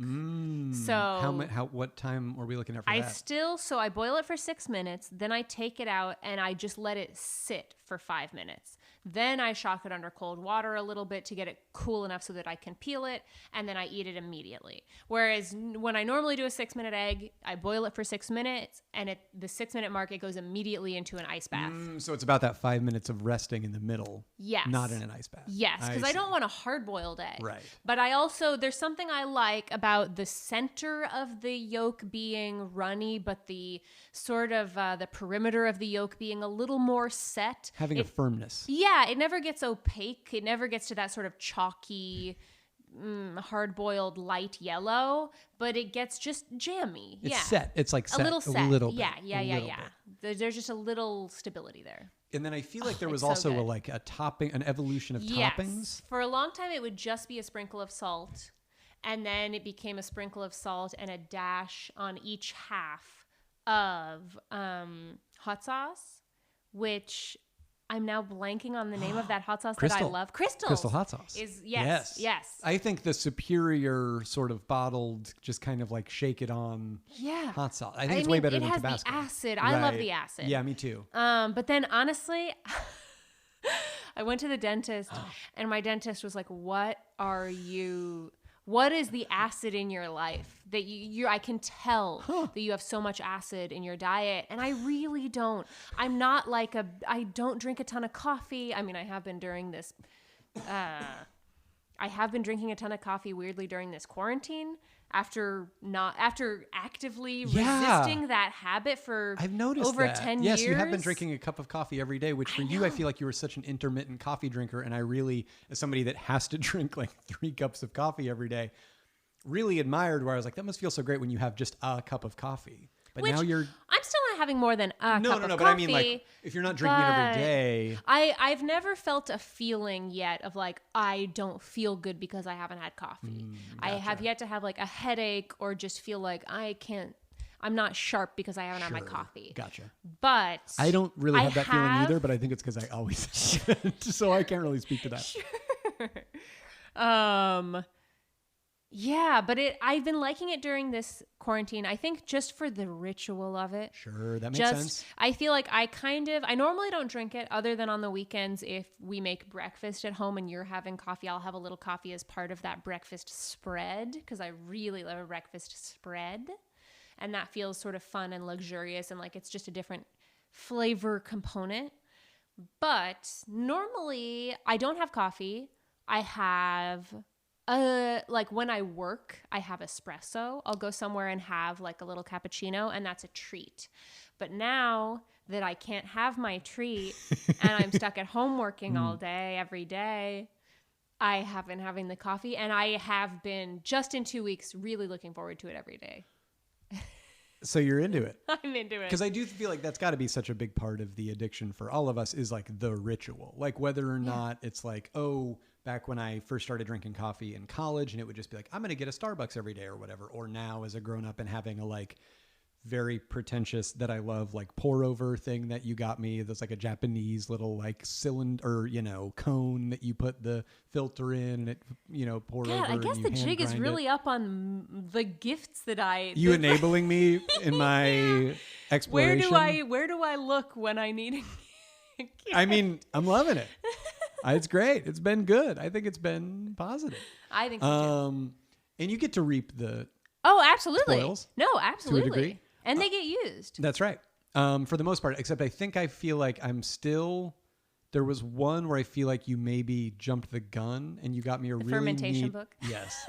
So what time were we looking at for that? So I boil it for 6 minutes, then I take it out and I just let it sit for 5 minutes. Then I shock it under cold water a little bit to get it cool enough so that I can peel it, and then I eat it immediately. Whereas when I normally do a 6-minute egg, I boil it for 6 minutes, and at the 6-minute mark, it goes immediately into an ice bath. So it's about that 5 minutes of resting in the middle. Yes. Not in an ice bath. Yes, because I don't want a hard-boiled egg. Right. But there's something I like about the center of the yolk being runny, but the sort of the perimeter of the yolk being a little more set. Having a firmness. Yeah, it never gets opaque. It never gets to that sort of chalky, hard-boiled light yellow, but it gets just jammy. It's set. It's like set. A little set. A little bit. Yeah. There's just a little stability there. And then I feel like there was also an evolution of toppings. For a long time, it would just be a sprinkle of salt, and then it became a sprinkle of salt and a dash on each half of hot sauce, which I'm now blanking on the name of that hot sauce that I love. Crystal hot sauce. Yes. I think the superior sort of bottled, just kind of like shake it on hot sauce. I think it's way better than Tabasco. It has the acid. I love the acid. Yeah, me too. But then honestly, I went to the dentist and my dentist was like, what is the acid in your life that I can tell that you have so much acid in your diet? And I really don't. I'm not I don't drink a ton of coffee. I mean, I have been during this, I have been drinking a ton of coffee weirdly during this quarantine after actively resisting that habit for I've noticed over that. 10 yes, years. you have been drinking a cup of coffee every day, which for you, I feel like you were such an intermittent coffee drinker. And I really, as somebody that has to drink like 3 cups of coffee every day, really admired where I was like, that must feel so great when you have just a cup of coffee. But now I'm still not having more than a cup of coffee. But I mean, like, if you're not drinking it every day. I've never felt a feeling yet of like, I don't feel good because I haven't had coffee. Gotcha. I have yet to have like a headache or just feel like I'm not sharp because I haven't had my coffee. Gotcha. But I don't really have that feeling either, but I think it's because I always so I can't really speak to that. Sure. Yeah, but I've been liking it during this quarantine. I think just for the ritual of it. Sure, that makes sense. I feel like I normally don't drink it other than on the weekends. If we make breakfast at home and you're having coffee, I'll have a little coffee as part of that breakfast spread because I really love a breakfast spread. And that feels sort of fun and luxurious and like it's just a different flavor component. But normally I don't have coffee. I have... like when I work, I have espresso. I'll go somewhere and have like a little cappuccino, and that's a treat. But now that I can't have my treat and I'm stuck at home working all day, every day, I have been having the coffee, and I have been just in 2 weeks really looking forward to it every day. So you're into it. I'm into it. Because I do feel like that's got to be such a big part of the addiction for all of us is like the ritual. Like whether or not it's like, back when I first started drinking coffee in college and it would just be like, I'm going to get a Starbucks every day or whatever. Or now as a grown up and having a like very pretentious that I love like pour over thing that you got me. There's like a Japanese little like cylinder, cone that you put the filter in and it, pour over. I guess the jig is really up on the gifts that You enabling me in my exploration. Where do I look when I need a I mean, I'm loving it. It's great. It's been good. I think it's been positive. I think so too. And you get to reap the absolutely. spoils. No, absolutely. To a degree. And they get used. That's right. For the most part, except I think I feel like there was one where I feel like you maybe jumped the gun and you got me a really fermentation book. Yes.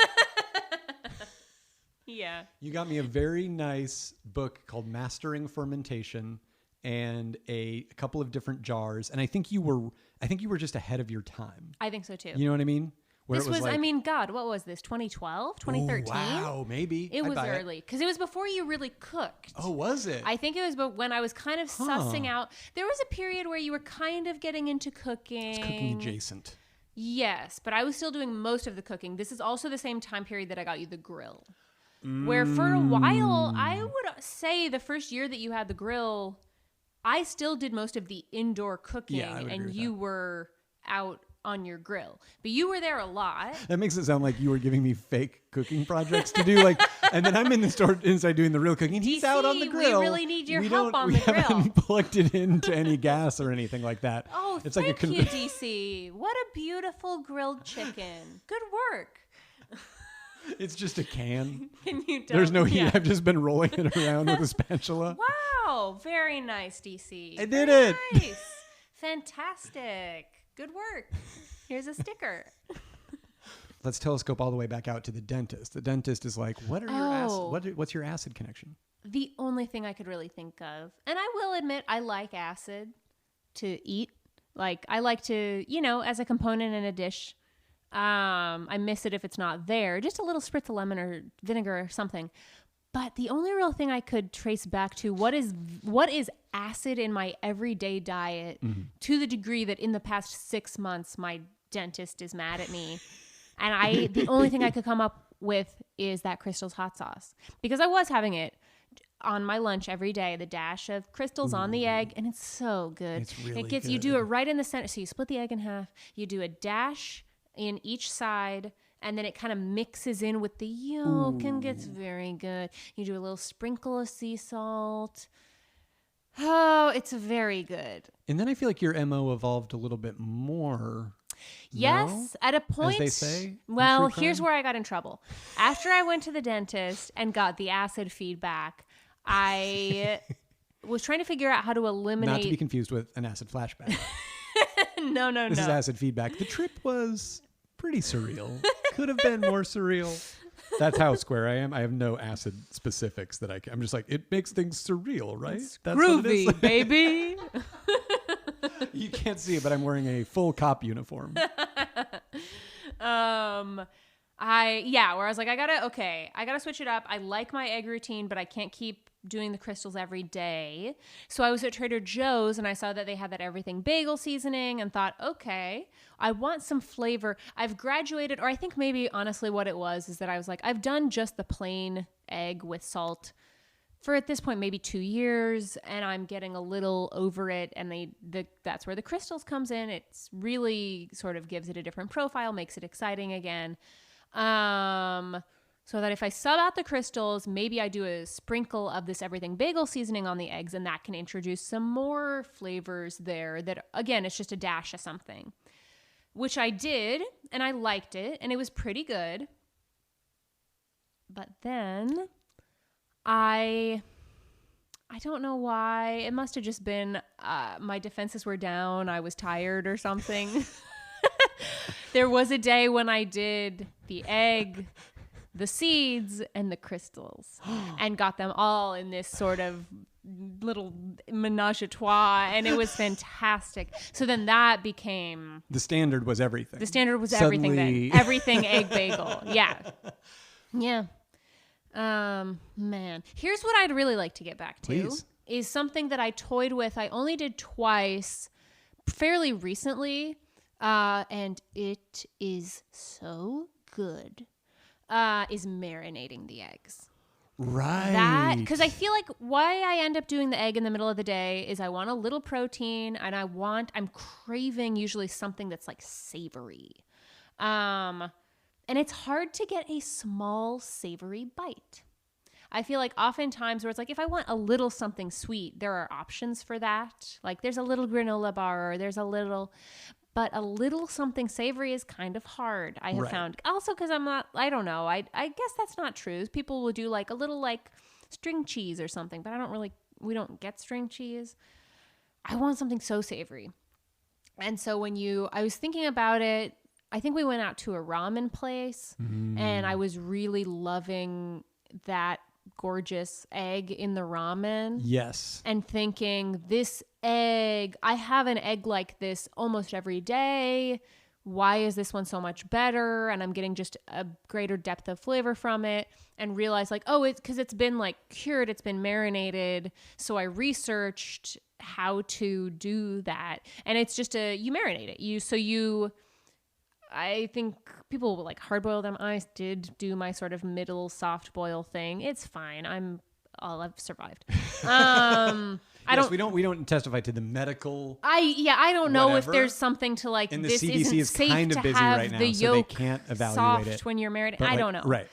Yeah. You got me a very nice book called Mastering Fermentation and a couple of different jars. And I think you were just ahead of your time. I think so too. You know what I mean? This was, like, I mean, God, what was this? 2012, 2013? Wow, maybe. It was early because it was before you really cooked. Oh, was it? I think it was when I was kind of sussing out. There was a period where you were kind of getting into cooking. It's cooking adjacent. Yes, but I was still doing most of the cooking. This is also the same time period that I got you the grill. Where for a while, I would say the first year that you had the grill, I still did most of the indoor cooking, and you were out on your grill, but you were there a lot. That makes it sound like you were giving me fake cooking projects to do, like, and then I'm in the store inside doing the real cooking. He's out on the grill. We really need your help on the grill. We haven't plugged it into any gas or anything like that. Oh, it's thank you, DC. What a beautiful grilled chicken. Good work. It's just a can. Can you tell? There's no heat. Yeah. I've just been rolling it around with a spatula. Wow, very nice, DC. I did it. Nice. Fantastic. Good work. Here's a sticker. Let's telescope all the way back out to the dentist. The dentist is like, "What are your acid? What's your acid connection?" The only thing I could really think of, and I will admit, I like acid to eat. Like I like to, as a component in a dish. I miss it if it's not there. Just a little spritz of lemon or vinegar or something. But the only real thing I could trace back to what is acid in my everyday diet to the degree that in the past 6 months my dentist is mad at me, and the only thing I could come up with is that Crystal's hot sauce, because I was having it on my lunch every day, the dash of Crystal's on the egg, and it's so good. It's really good. You do it right in the center, so you split the egg in half. You do a dash in each side, and then it kind of mixes in with the yolk and gets very good. You do a little sprinkle of sea salt. Oh, it's very good. And then I feel like your MO evolved a little bit more. Yes, at a point. As they say. Well, here's where I got in trouble. After I went to the dentist and got the acid feedback, I was trying to figure out how to eliminate. Not to be confused with an acid flashback. No. This is acid feedback. The trip was pretty surreal. Could have been more surreal. That's how square I am. I have no acid specifics that I'm just like, it makes things surreal, right? That's groovy, what it is. Baby. You can't see it, but I'm wearing a full cop uniform. Where I was like, I gotta switch it up. I like my egg routine, but I can't keep doing the crystals every day. So I was at Trader Joe's and I saw that they had that everything bagel seasoning and thought, okay, I want some flavor. I've graduated, or I think maybe honestly what it was is that I was like, I've done just the plain egg with salt for at this point maybe 2 years, and I'm getting a little over it, and that's where the crystals comes in. It's really sort of gives it a different profile, makes it exciting again. So that if I sub out the crystals, maybe I do a sprinkle of this everything bagel seasoning on the eggs, and that can introduce some more flavors there that, again, it's just a dash of something, which I did, and I liked it, and it was pretty good. But then I don't know why. It must have just been my defenses were down. I was tired or something. There was a day when I did the egg, the seeds, and the crystals and got them all in this sort of little menage a trois, and it was fantastic. So then that became... The standard was everything. The standard was everything then. Everything egg bagel. Yeah. Yeah. Man. Here's what I'd really like to get back to. Please. Is something that I toyed with. I only did twice fairly recently, and it is so good, is marinating the eggs. Right. Because I feel like why I end up doing the egg in the middle of the day is I want a little protein, and I'm craving usually something that's like savory. And it's hard to get a small savory bite. I feel like oftentimes where it's like, if I want a little something sweet, there are options for that. Like there's a little granola bar, or there's a little something savory is kind of hard, I have found. Also because I don't know. I guess that's not true. People will do like a little like string cheese or something, but we don't get string cheese. I want something so savory. And so I was thinking about it, I think we went out to a ramen place, and I was really loving that gorgeous egg in the ramen. Yes. And thinking, this egg, I have an egg like this almost every day why is this one so much better? And I'm getting just a greater depth of flavor from it, and realize like, oh, it's because it's been like cured, it's been marinated. So I researched how to do that. And it's just you marinate it. I think people will like hard boil them. I did do my sort of middle soft boil thing. It's fine. I've survived. We don't testify to the medical. I don't know if there's something to like, and the this CDC isn't is safe kind of to busy have right now, the so they yolk can't evaluate soft it. when you're marinated. I Like, don't know. Right.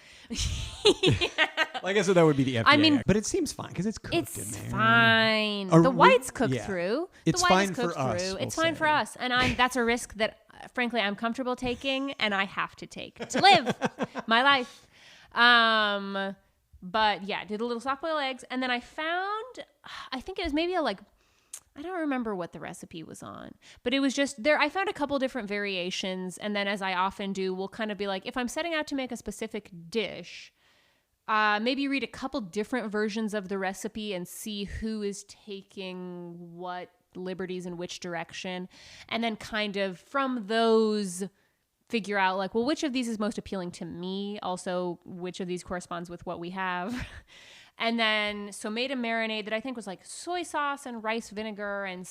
Well, I guess that would be the FDA. I mean, but it seems fine because it's cooked in there. It's fine. Or the white's cooked through. It's the white fine is cooked for us, through. we'll It's fine say. for us, and that's a risk that, frankly, I'm comfortable taking, and I have to take to live my life. But yeah, did a little soft boiled eggs, and then I think it was maybe I don't remember what the recipe was on, but it was just there. I found a couple different variations, and then as I often do, we'll kind of be like, if I'm setting out to make a specific dish, maybe read a couple different versions of the recipe and see who is taking what liberties in which direction, and then kind of from those figure out like, well, which of these is most appealing to me? Also, which of these corresponds with what we have? And then, so made a marinade that I think was like soy sauce and rice vinegar and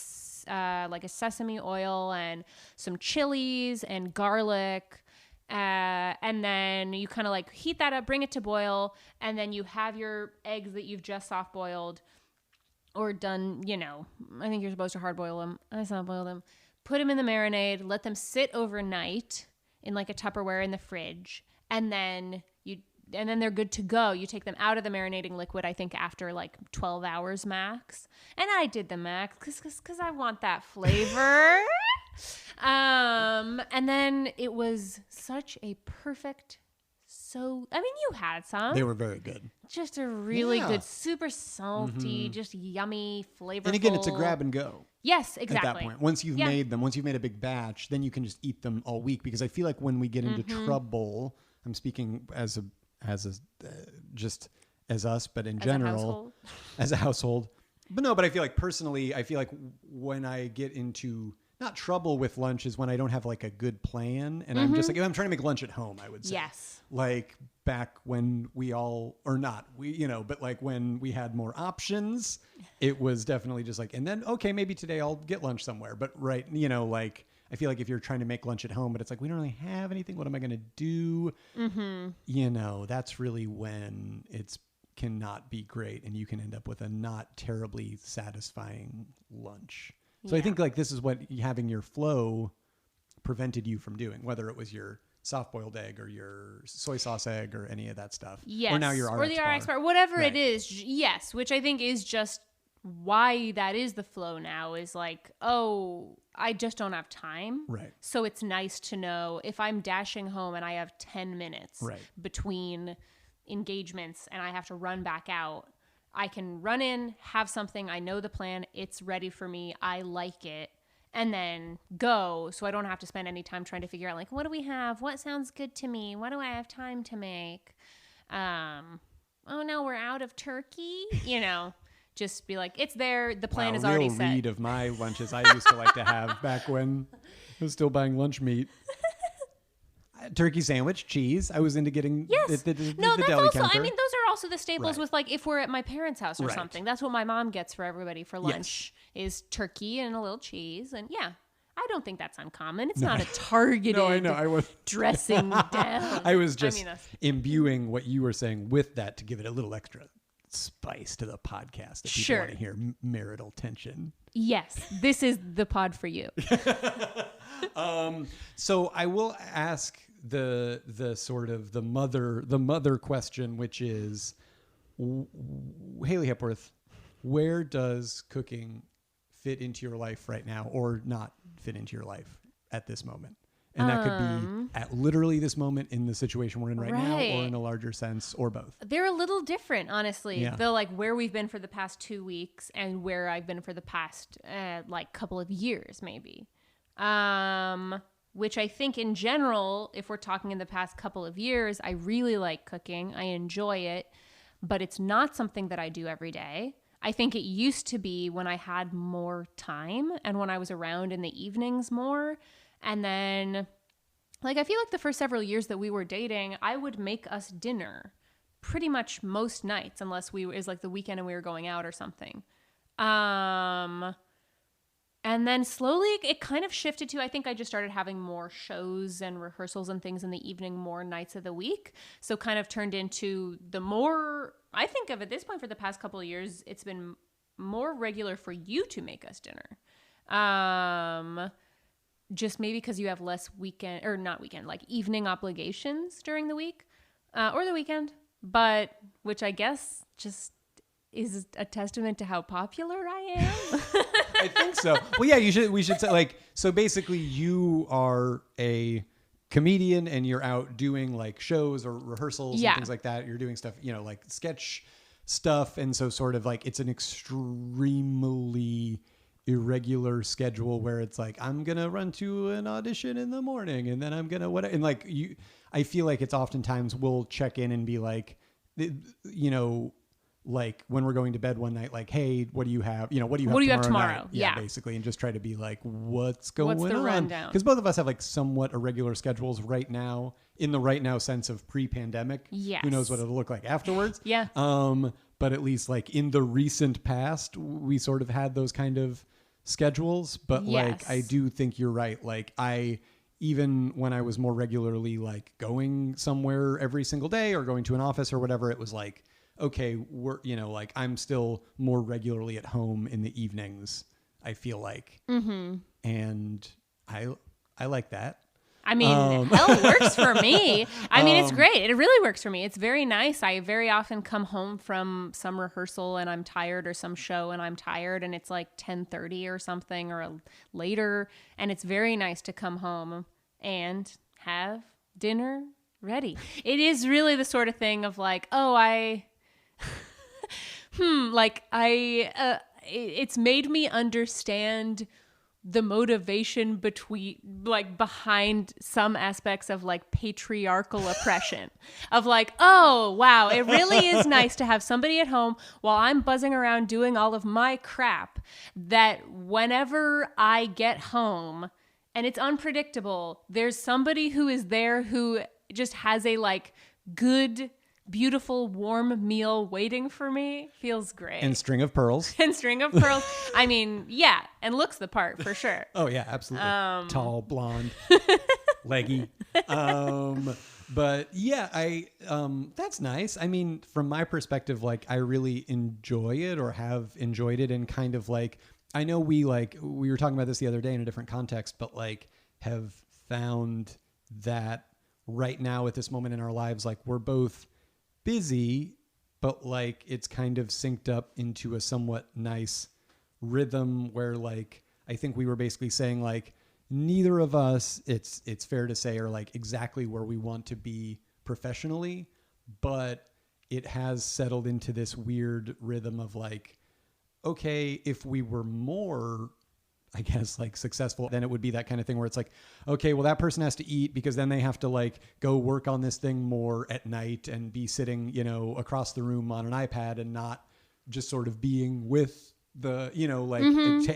like a sesame oil and some chilies and garlic. And then you kind of like heat that up, bring it to boil. And then you have your eggs that you've just soft boiled or done, I think you're supposed to hard boil them. I soft boiled them. Put them in the marinade, let them sit overnight in like a Tupperware in the fridge. And then they're good to go. You take them out of the marinating liquid, I think, after like 12 hours max. And I did the max because I want that flavor. And then it was such a perfect, you had some. They were very good. Just a really good, super salty, just yummy, flavorful. And again, it's a grab and go. Yes, exactly. At that point, once you've made them, once you've made a big batch, then you can just eat them all week. Because I feel like when we get into trouble, I'm speaking just as us, but in general, as a household. But I feel like personally, when I get into not trouble with lunch is when I don't have like a good plan, and I'm just like, I'm trying to make lunch at home, I would say. Yes. Like back when but like when we had more options, it was definitely just like, and then, okay, maybe today I'll get lunch somewhere. But like, I feel like if you're trying to make lunch at home, but it's like, we don't really have anything. What am I going to do? That's really when it's cannot be great. And you can end up with a not terribly satisfying lunch. So I think like this is what having your flow prevented you from doing, whether it was your soft-boiled egg or your soy sauce egg or any of that stuff. Yes. Or now your RX or the RX bar, whatever it is. Yes. Which I think is just why that is the flow now is like, oh, I just don't have time. Right. So it's nice to know if I'm dashing home and I have 10 minutes between engagements and I have to run back out, I can run in, have something, I know the plan, it's ready for me, I like it, and then go, so I don't have to spend any time trying to figure out, like, what do we have? What sounds good to me? What do I have time to make? Oh no, we're out of turkey? Just be like, it's there, the plan is already set. A real read of my lunches I used to like to have back when I was still buying lunch meat. Turkey sandwich, cheese. I was into getting the deli counter. I mean, those are also the staples with like if we're at my parents' house or something. That's what my mom gets for everybody for lunch is turkey and a little cheese. And I don't think that's uncommon. It's not a targeted I was dressing down. I was just imbuing what you were saying with that to give it a little extra spice to the podcast that people want to hear marital tension. Yes, this is the pod for you. So I will ask the sort of the mother question, which is, Haley Hepworth, where does cooking fit into your life right now, or not fit into your life at this moment? And that could be at literally this moment in the situation we're in right now, or in a larger sense, or both. They're a little different, honestly. Yeah. Though, like where we've been for the past 2 weeks and where I've been for the past couple of years, maybe. Which I think in general, if we're talking in the past couple of years, I really like cooking. I enjoy it, but it's not something that I do every day. I think it used to be when I had more time and when I was around in the evenings more. And then like, I feel like the first several years that we were dating, I would make us dinner pretty much most nights, unless is like the weekend and we were going out or something. And then slowly it kind of shifted to, I think I just started having more shows and rehearsals and things in the evening, more nights of the week. So kind of turned into the more, I think of at this point for the past couple of years, it's been more regular for you to make us dinner. Just maybe because you have less like evening obligations during the week or the weekend, but which I guess just is a testament to how popular I am. I think so. Well, yeah, we should say, like, so basically you are a comedian and you're out doing like shows or rehearsals and things like that. You're doing stuff, like sketch stuff. And so sort of like, it's an extremely irregular schedule where it's like, I'm going to run to an audition in the morning and then I'm going to and like I feel like it's oftentimes we'll check in and be like, like when we're going to bed one night, like, hey, what do you have? What do you have tomorrow? Yeah, basically. And just try to be like, what's going on? What's the rundown? Because both of us have like somewhat irregular schedules right now, in the right now sense of pre-pandemic. Yes. Who knows what it'll look like afterwards? Yeah. But at least like in the recent past, we sort of had those kind of schedules. But like, I do think you're right. Like even when I was more regularly like going somewhere every single day or going to an office or whatever, it was like, okay, we're, like I'm still more regularly at home in the evenings, I feel like. Mm-hmm. And I like that. I mean, hell works for me. I mean, it's great. It really works for me. It's very nice. I very often come home from some rehearsal and I'm tired, or some show and I'm tired, and it's like 10:30 or something or later. And it's very nice to come home and have dinner ready. It is really the sort of thing of like, it's made me understand the motivation behind some aspects of like patriarchal oppression of like, oh, wow, it really is nice to have somebody at home while I'm buzzing around doing all of my crap, that whenever I get home and it's unpredictable, there's somebody who is there who just has a like good, beautiful, warm meal waiting for me. Feels great. And string of pearls. I mean, yeah. And looks the part for sure. Oh yeah, absolutely. Tall, blonde, leggy. But yeah, that's nice. I mean, from my perspective, like I really enjoy it, or have enjoyed it, and kind of like, I know we were talking about this the other day in a different context, but like have found that right now at this moment in our lives, like we're both busy, but like it's kind of synced up into a somewhat nice rhythm where like I think we were basically saying like neither of us, it's fair to say, are like exactly where we want to be professionally, but it has settled into this weird rhythm of like, okay, if we were more, I guess, like successful, then it would be that kind of thing where it's like, okay, well, that person has to eat because then they have to like go work on this thing more at night and be sitting, across the room on an iPad and not just sort of being with the,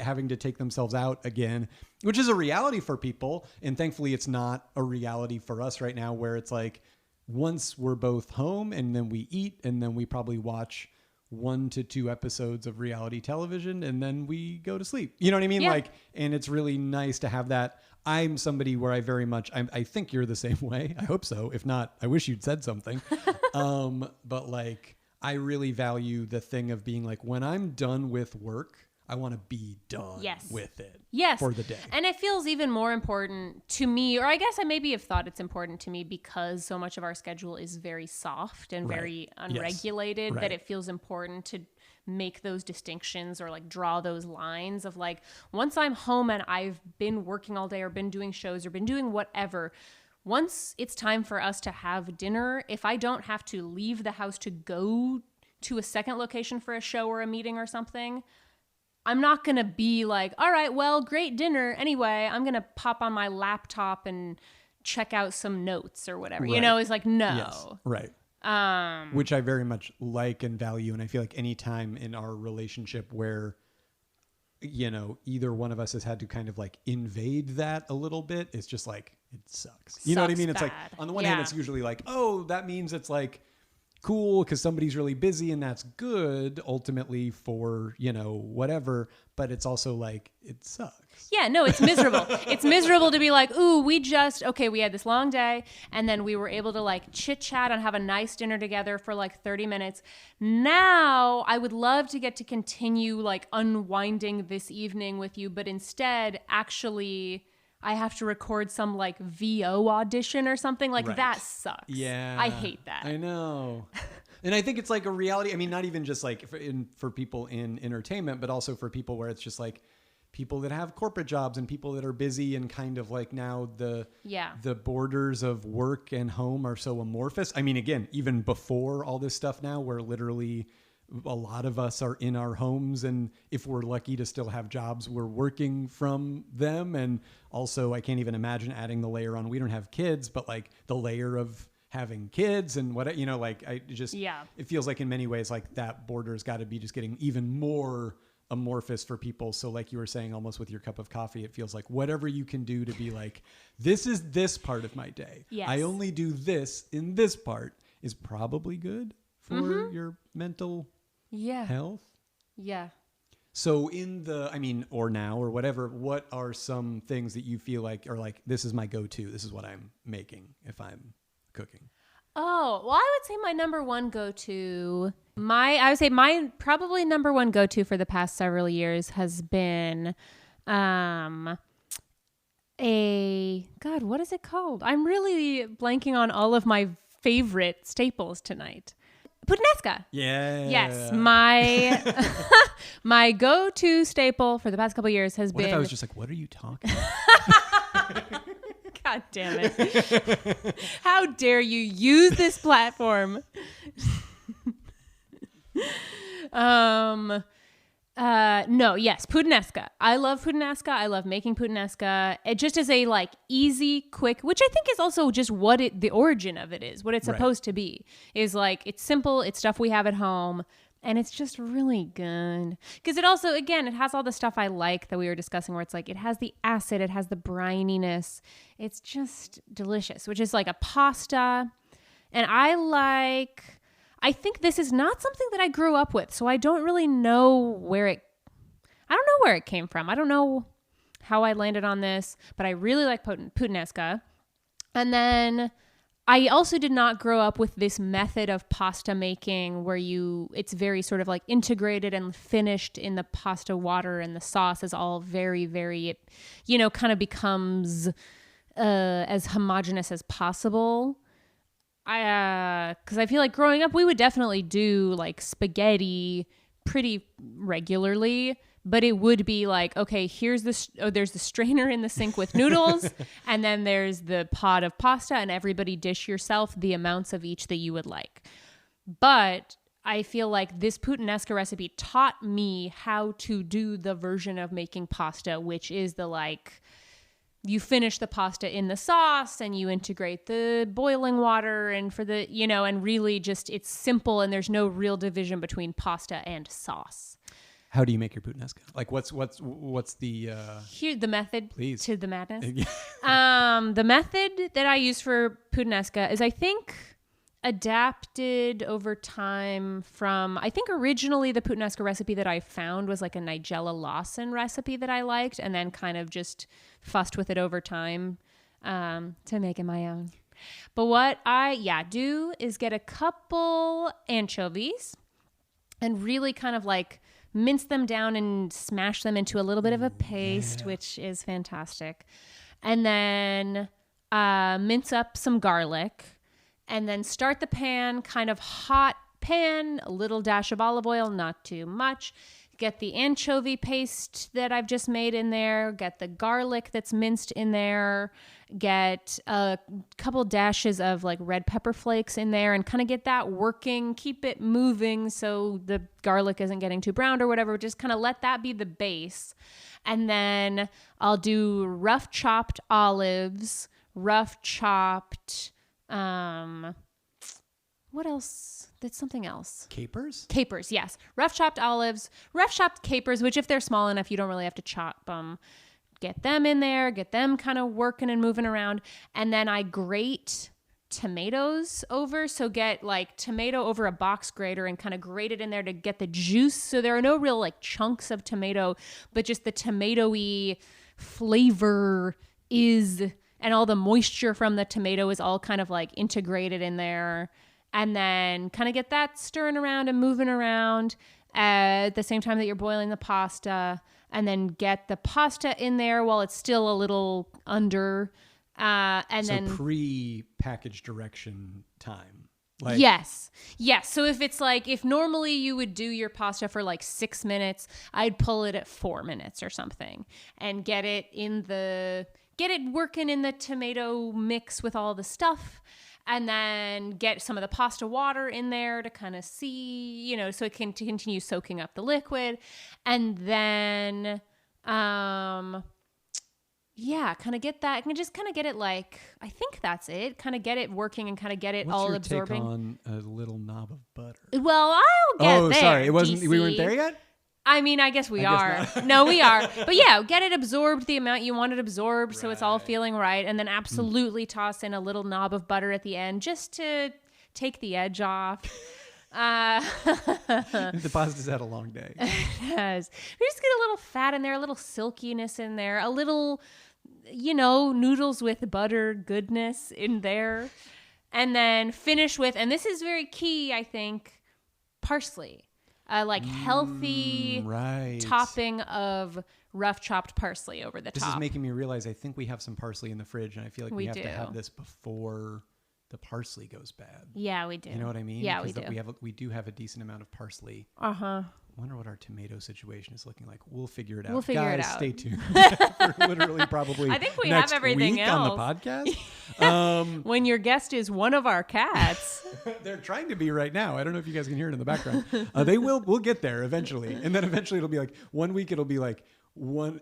having to take themselves out again, which is a reality for people. And thankfully it's not a reality for us right now, where it's like, once we're both home and then we eat and then we probably watch 1 to 2 episodes of reality television and then we go to sleep. You know what I mean? Yeah. And it's really nice to have that. I'm somebody where I very much, I think you're the same way. I hope so. If not, I wish you'd said something. But like, I really value the thing of being like, when I'm done with work, I want to be done with it for the day. And it feels even more important to me, or I guess I maybe have thought it's important to me because so much of our schedule is very soft and very unregulated, that it feels important to make those distinctions or like draw those lines of like, once I'm home and I've been working all day or been doing shows or been doing whatever, once it's time for us to have dinner, if I don't have to leave the house to go to a second location for a show or a meeting or something, I'm not going to be like, all right, well, great dinner. Anyway, I'm going to pop on my laptop and check out some notes or whatever. Right. It's like, no. Yes. Right. Which I very much like and value. And I feel like any time in our relationship where, either one of us has had to kind of like invade that a little bit, it's just like, it sucks. You know what I mean? It's like, bad. on the one hand, it's usually like, oh, that means it's like cool because somebody's really busy and that's good ultimately for, you know, whatever. But it's also like, it sucks. Yeah, no, it's miserable. It's miserable to be like, ooh, we had this long day and then we were able to like chit chat and have a nice dinner together for like 30 minutes. Now I would love to get to continue like unwinding this evening with you, but instead actually I have to record some like VO audition or something like that sucks. Yeah. I hate that. I know. And I think it's like a reality. I mean, not even just like for people in entertainment, but also for people where it's just like people that have corporate jobs and people that are busy and kind of like now the borders of work and home are so amorphous. I mean, again, even before all this stuff now, where literally a lot of us are in our homes, and if we're lucky to still have jobs, we're working from them. And also, I can't even imagine adding the layer on, we don't have kids, but like the layer of having kids and what, you know, like I just, it feels like in many ways, like that border's got to be just getting even more amorphous for people. So like you were saying, almost with your cup of coffee, it feels like whatever you can do to be like, this is this part of my day. Yes. I only do this in this part is probably good for your mental health. Yeah. So or now or whatever, what are some things that you feel like are like, this is my go-to, this is what I'm making if I'm cooking? Oh, well, I would say my number one go-to, my probably number one go-to for the past several years has been what is it called? I'm really blanking on all of my favorite staples tonight. Puttanesca. Yeah. Yes. My go-to staple for the past couple of years has been... What if I was just like, what are you talking about? God damn it. How dare you use this platform? Puttanesca. I love puttanesca. I love making puttanesca. It just is a like easy, quick, which I think is also just the origin of it is, what it's supposed to be. Is like, it's simple, it's stuff we have at home, and it's just really good. Because it also, again, it has all the stuff I like that we were discussing, where it's like, it has the acid, it has the brininess. It's just delicious, which is like a pasta. And I think this is not something that I grew up with, so I don't really know where it came from. I don't know how I landed on this, but I really like puttanesca. And then I also did not grow up with this method of pasta making where it's very sort of like integrated and finished in the pasta water, and the sauce is all very, very, kind of becomes as homogenous as possible. Because I feel like growing up, we would definitely do like spaghetti pretty regularly, but it would be like, okay, there's the strainer in the sink with noodles, and then there's the pot of pasta, and everybody dish yourself the amounts of each that you would like. But I feel like this puttanesca recipe taught me how to do the version of making pasta, which is the like, you finish the pasta in the sauce and you integrate the boiling water and and really just, it's simple and there's no real division between pasta and sauce. How do you make your puttanesca? Like what's the Here, the method, please, to the madness. The method that I use for puttanesca is, I think, adapted over time from, I think originally the puttanesca recipe that I found was like a Nigella Lawson recipe that I liked, and then kind of just fussed with it over time to make it my own. But what I do is get a couple anchovies and really kind of like mince them down and smash them into a little bit of a paste, which is fantastic. And then mince up some garlic, and then start the pan, kind of hot pan, a little dash of olive oil, not too much. Get the anchovy paste that I've just made in there. Get the garlic that's minced in there. Get a couple dashes of like red pepper flakes in there, and kind of get that working. Keep it moving so the garlic isn't getting too browned or whatever. Just kind of let that be the base. And then I'll do rough chopped olives, rough chopped... what else? That's something else. Capers? Capers, yes. Rough chopped olives, rough chopped capers, which if they're small enough, you don't really have to chop them. get them in there, get them kind of working and moving around. And then I grate tomatoes over. So get like tomato over a box grater and kind of grate it in there to get the juice. So there are no real like chunks of tomato, but just the tomatoey flavor and all the moisture from the tomato is all kind of like integrated in there. And then kind of get that stirring around and moving around at the same time that you're boiling the pasta. And then get the pasta in there while it's still a little under. And so then pre-package direction time. Like, yes. So if normally you would do your pasta for like 6 minutes, I'd pull it at 4 minutes or something and get it working in the tomato mix with all the stuff. And then get some of the pasta water in there to kind of see, so it can continue soaking up the liquid. And then, kind of get that. And just kind of get it like, I think that's it. Kind of get it working and kind of get it all absorbing. What's your take on a little knob of butter? Well, I'll get there. Oh, sorry. DC. We weren't there yet? I mean, I guess we are. No, we are. But yeah, get it absorbed the amount you want it absorbed so it's all feeling right. And then absolutely toss in a little knob of butter at the end just to take the edge off. The pasta's had a long day. It has. We just get a little fat in there, a little silkiness in there, a little, noodles with butter goodness in there. And then finish with, and this is very key, I think, parsley. Healthy topping of rough chopped parsley over the top. This is making me realize I think we have some parsley in the fridge, and I feel like we have to have this before the parsley goes bad. Yeah, we do. You know what I mean? Yeah, we do. We do have a decent amount of parsley. Uh-huh. I wonder what our tomato situation is looking like. We'll figure it out. We'll figure it out. Stay tuned. For literally probably I think we next have everything week else on the podcast. When your guest is one of our cats. They're trying to be right now. I don't know if you guys can hear it in the background. We'll get there eventually. And then eventually it'll be like 1 week it'll be like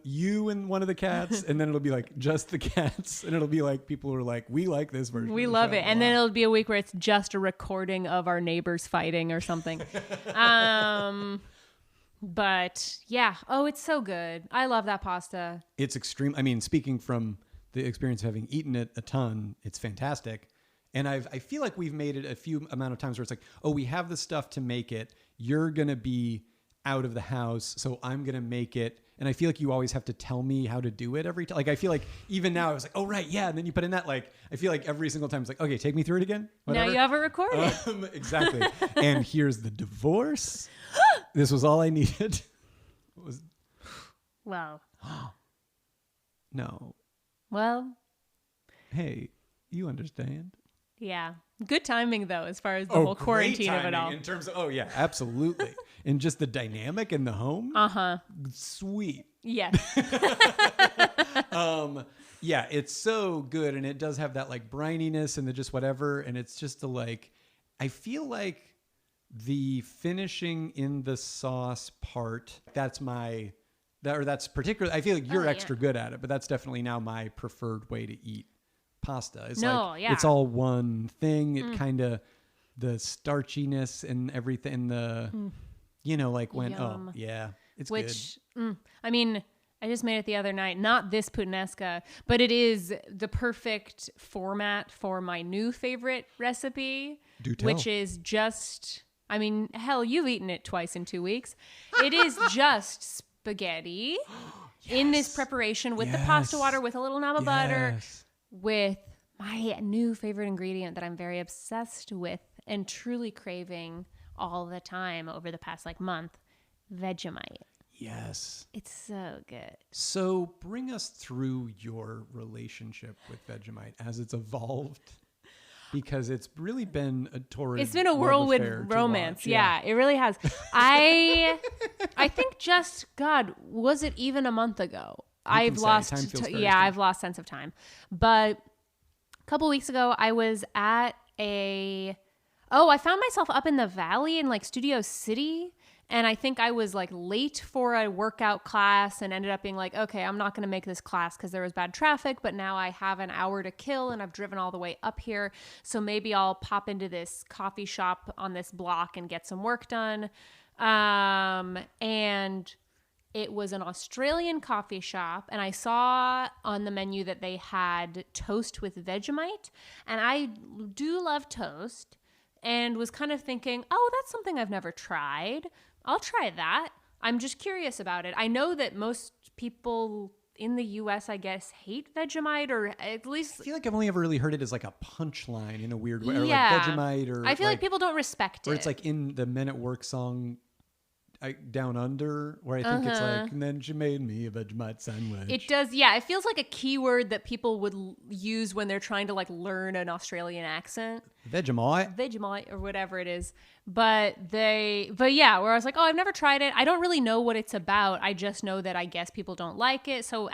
you and one of the cats, and then it'll be like just the cats, and it'll be like people are like, we like this version. We love it. And then it'll be a week where it's just a recording of our neighbors fighting or something. But yeah, it's so good. I love that pasta. It's extreme. I mean, speaking from the experience of having eaten it a ton, it's fantastic. And I feel like we've made it a few amount of times where it's like, we have the stuff to make it. You're going to be out of the house, so I'm going to make it. And I feel like you always have to tell me how to do it every time. Like, I feel like even now I was like, oh, right, yeah. And then you put in that, like, I feel like every single time it's like, okay, take me through it again. Whatever. Now you have it recorded. Exactly. And here's the divorce. This was all I needed. Well. No. Well. Hey, you understand. Yeah. Good timing, though, as far as the whole quarantine of it all. In terms of, yeah, absolutely. And just the dynamic in the home. Uh-huh. Sweet. Yes. Yeah, it's so good. And it does have that like brininess and the just whatever. And it's just I feel like the finishing in the sauce part, that's particular. I feel like you're extra good at it, but that's definitely now my preferred way to eat pasta. It's it's all one thing. It kind of, the starchiness and everything, Yum. it's good. I mean, I just made it the other night, not this puttanesca, but it is the perfect format for my new favorite recipe, which is just, I mean, hell, you've eaten it twice in 2 weeks. It is just spaghetti in this preparation with the pasta water, with a little knob of butter, with my new favorite ingredient that I'm very obsessed with and truly craving all the time over the past month, Vegemite. Yes. It's so good. So bring us through your relationship with Vegemite as it's evolved, because it's really been a torrid. It's been a whirlwind romance. Yeah, it really has. I think was it even a month ago? I've lost sense of time. But a couple weeks ago, I was at I found myself up in the valley in Studio City. And I think I was late for a workout class and ended up being okay, I'm not going to make this class because there was bad traffic, but now I have an hour to kill and I've driven all the way up here. So maybe I'll pop into this coffee shop on this block and get some work done. And It was an Australian coffee shop, and I saw on the menu that they had toast with Vegemite, and I do love toast, and was kind of thinking, oh, that's something I've never tried. I'll try that. I'm just curious about it. I know that most people in the U.S., I guess, hate Vegemite, or at least... I feel like I've only ever really heard it as like a punchline in a weird way. Yeah. Or like Vegemite, or... I feel like people don't respect it. Or it's like in the Men at Work song... Down Under, where I think it's like, and then she made me a Vegemite sandwich. It does, yeah. It feels like a keyword that people would use when they're trying to like learn an Australian accent. Vegemite or whatever it is. But yeah, where I was like, oh, I've never tried it. I don't really know what it's about. I just know that I guess people don't like it. So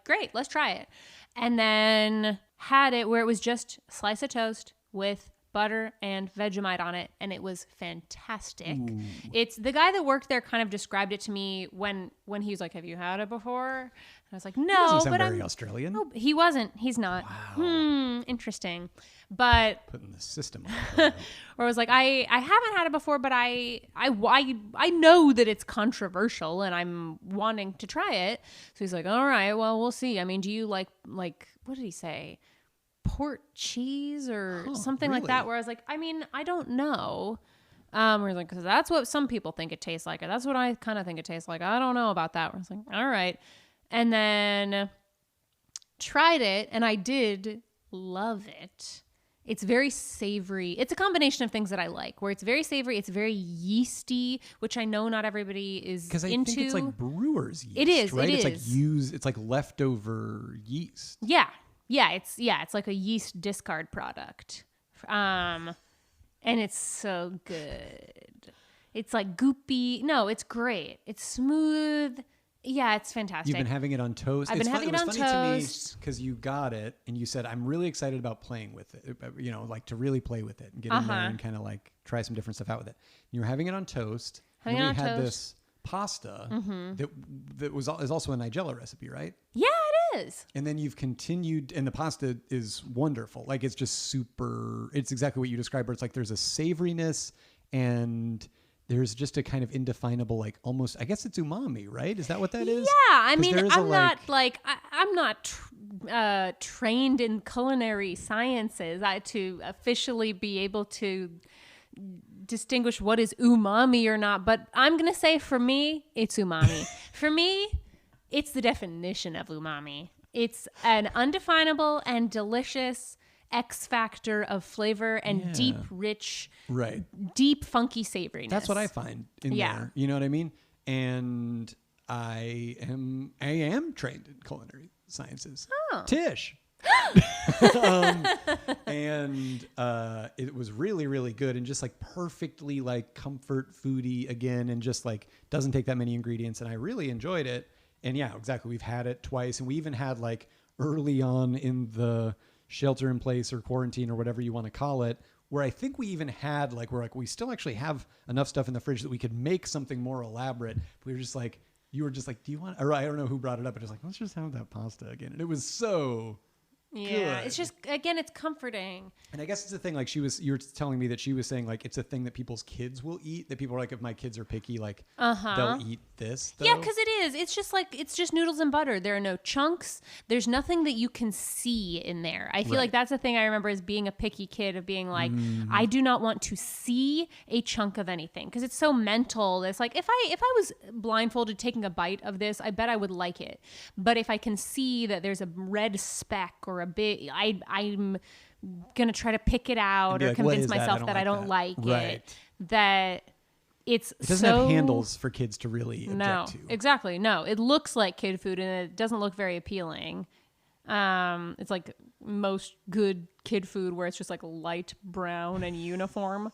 great, let's try it. And then had it where it was just a slice of toast with butter and Vegemite on it, and it was fantastic. Ooh. It's the guy that worked there kind of described it to me when he was like, "Have you had it before?" And I was like, "No." He doesn't sound very Australian. No, he wasn't. He's not. Wow. Interesting. But putting the system on. Or I was like, I haven't had it before, but I know that it's controversial, and I'm wanting to try it. So he's like, "All right, well, we'll see. I mean, do you like what did he say? Port cheese or something really? Like that," where I was like, I mean, I don't know. Where he's like, because that's what some people think it tastes like. That's what I kind of think it tastes like. I don't know about that. Where I was like, all right. And then tried it, and I did love it. It's very savory. It's a combination of things that I like, where it's very savory. It's very yeasty, which I know not everybody is into. Because I think it's like brewer's yeast. It is, right? It it's is. It's like leftover yeast. Yeah. Yeah, it's like a yeast discard product. And it's so good. It's like goopy. No, it's great. It's smooth. Yeah, it's fantastic. You've been having it on toast. I've been having it on toast. It was funny to me because you got it and you said, I'm really excited about playing with it. You know, like to really play with it and get in there and kind of like try some different stuff out with it. And you were having it on toast. And then we had this pasta that is also a Nigella recipe, right? Yeah, it is. And then you've continued, and the pasta is wonderful. Like it's just super, it's exactly what you described, where it's like there's a savoriness and there's just a kind of indefinable, like almost, I guess it's umami, right? Is that what that is? Yeah, I mean, I'm not trained in culinary sciences to officially be able to distinguish what is umami or not, but I'm gonna say for me it's umami. For me, it's the definition of umami. It's an undefinable and delicious X factor of flavor and deep, rich, deep, funky savoriness. That's what I find in there. You know what I mean? And I am trained in culinary sciences. Oh. Tish. And it was really, really good and just like perfectly like comfort foodie again, and just like doesn't take that many ingredients, and I really enjoyed it. And yeah, exactly. We've had it twice, and we even had like early on in the shelter in place or quarantine or whatever you want to call it, where I think we even had we still actually have enough stuff in the fridge that we could make something more elaborate. We were just like, you were just like, do you want, or I don't know who brought it up, but just like, let's just have that pasta again. And it was so good. It's just, again, it's comforting. And I guess it's a thing, like you were telling me that she was saying like it's a thing that people's kids will eat, that people are like, if my kids are picky, like they'll eat this though. Yeah, because it is. It's just noodles and butter. There are no chunks. There's nothing that you can see in there. I feel like that's the thing I remember as being a picky kid, of being like, I do not want to see a chunk of anything, because it's so mental. It's like if I was blindfolded taking a bite of this, I bet I would like it. But if I can see that there's a red speck or a bit, I'm gonna try to pick it out or like, convince myself that I don't like it. That it doesn't have handles for kids to really object to. Exactly. No, it looks like kid food and it doesn't look very appealing. It's like most good kid food where it's just like light brown and uniform.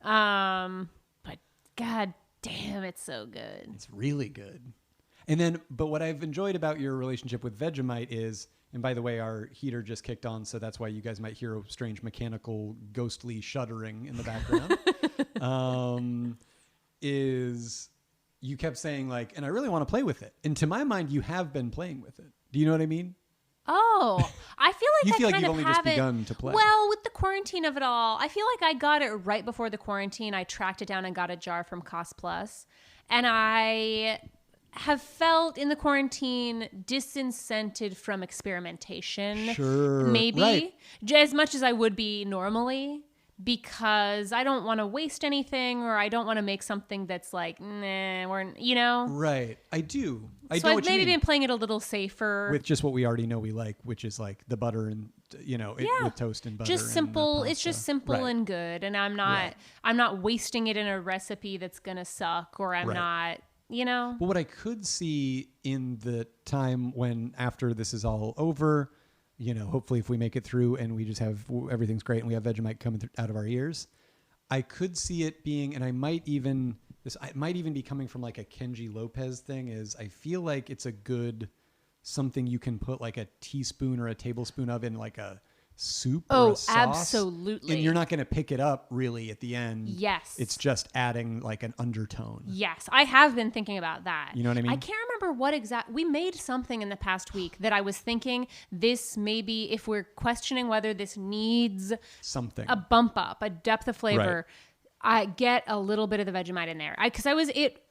But god damn, it's so good. It's really good. And then, but what I've enjoyed about your relationship with Vegemite is, and by the way, our heater just kicked on, so that's why you guys might hear a strange mechanical, ghostly shuddering in the background. Is you kept saying like, and I really want to play with it. And to my mind, you have been playing with it. Do you know what I mean? Oh, I feel like you feel I like kind you've of only have just begun to play. Well, with the quarantine of it all, I feel like I got it right before the quarantine. I tracked it down and got a jar from Cost Plus, and I have felt in the quarantine disincented from experimentation. Sure. Maybe. Right. As much as I would be normally, because I don't want to waste anything, or I don't want to make something that's like, nah, we're, you know? Right. I do. I So know I've what you maybe mean. been playing it a little safer. With just what we already know we like, which is like the butter and, with toast and butter. Just and simple. the It's just pasta. simple Right. and good. And I'm not wasting it in a recipe that's going to suck, or I'm Right. not, you know? But what I could see in the time when after this is all over, hopefully if we make it through and we just have everything's great and we have Vegemite coming out of our ears, I could see it being, and it might even be coming from like a Kenji Lopez thing, is I feel like it's a good something you can put like a teaspoon or a tablespoon of in like a soup or a sauce. Absolutely. And you're not going to pick it up really at the end. Yes. It's just adding like an undertone. Yes, I have been thinking about that. You know what I mean? I can't remember what we made something in the past week that I was thinking this maybe, if we're questioning whether this needs Something. a bump up, a depth of flavor, I get a little bit of the Vegemite in there.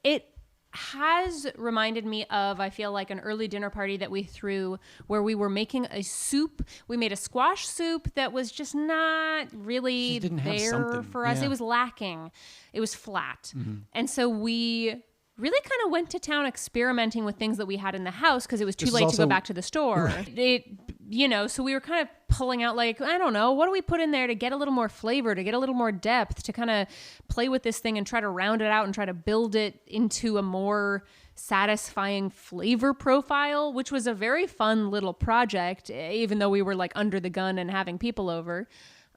It has reminded me of, I feel like, an early dinner party that we threw where we were making a soup. We made a squash soup that was just not really there for us. Yeah. It was lacking. It was flat. Mm-hmm. And so we really kind of went to town experimenting with things that we had in the house because it was too late to go back to the store. Right. So we were kind of pulling out like, I don't know, what do we put in there to get a little more flavor, to get a little more depth, to kind of play with this thing and try to round it out and try to build it into a more satisfying flavor profile, which was a very fun little project, even though we were like under the gun and having people over.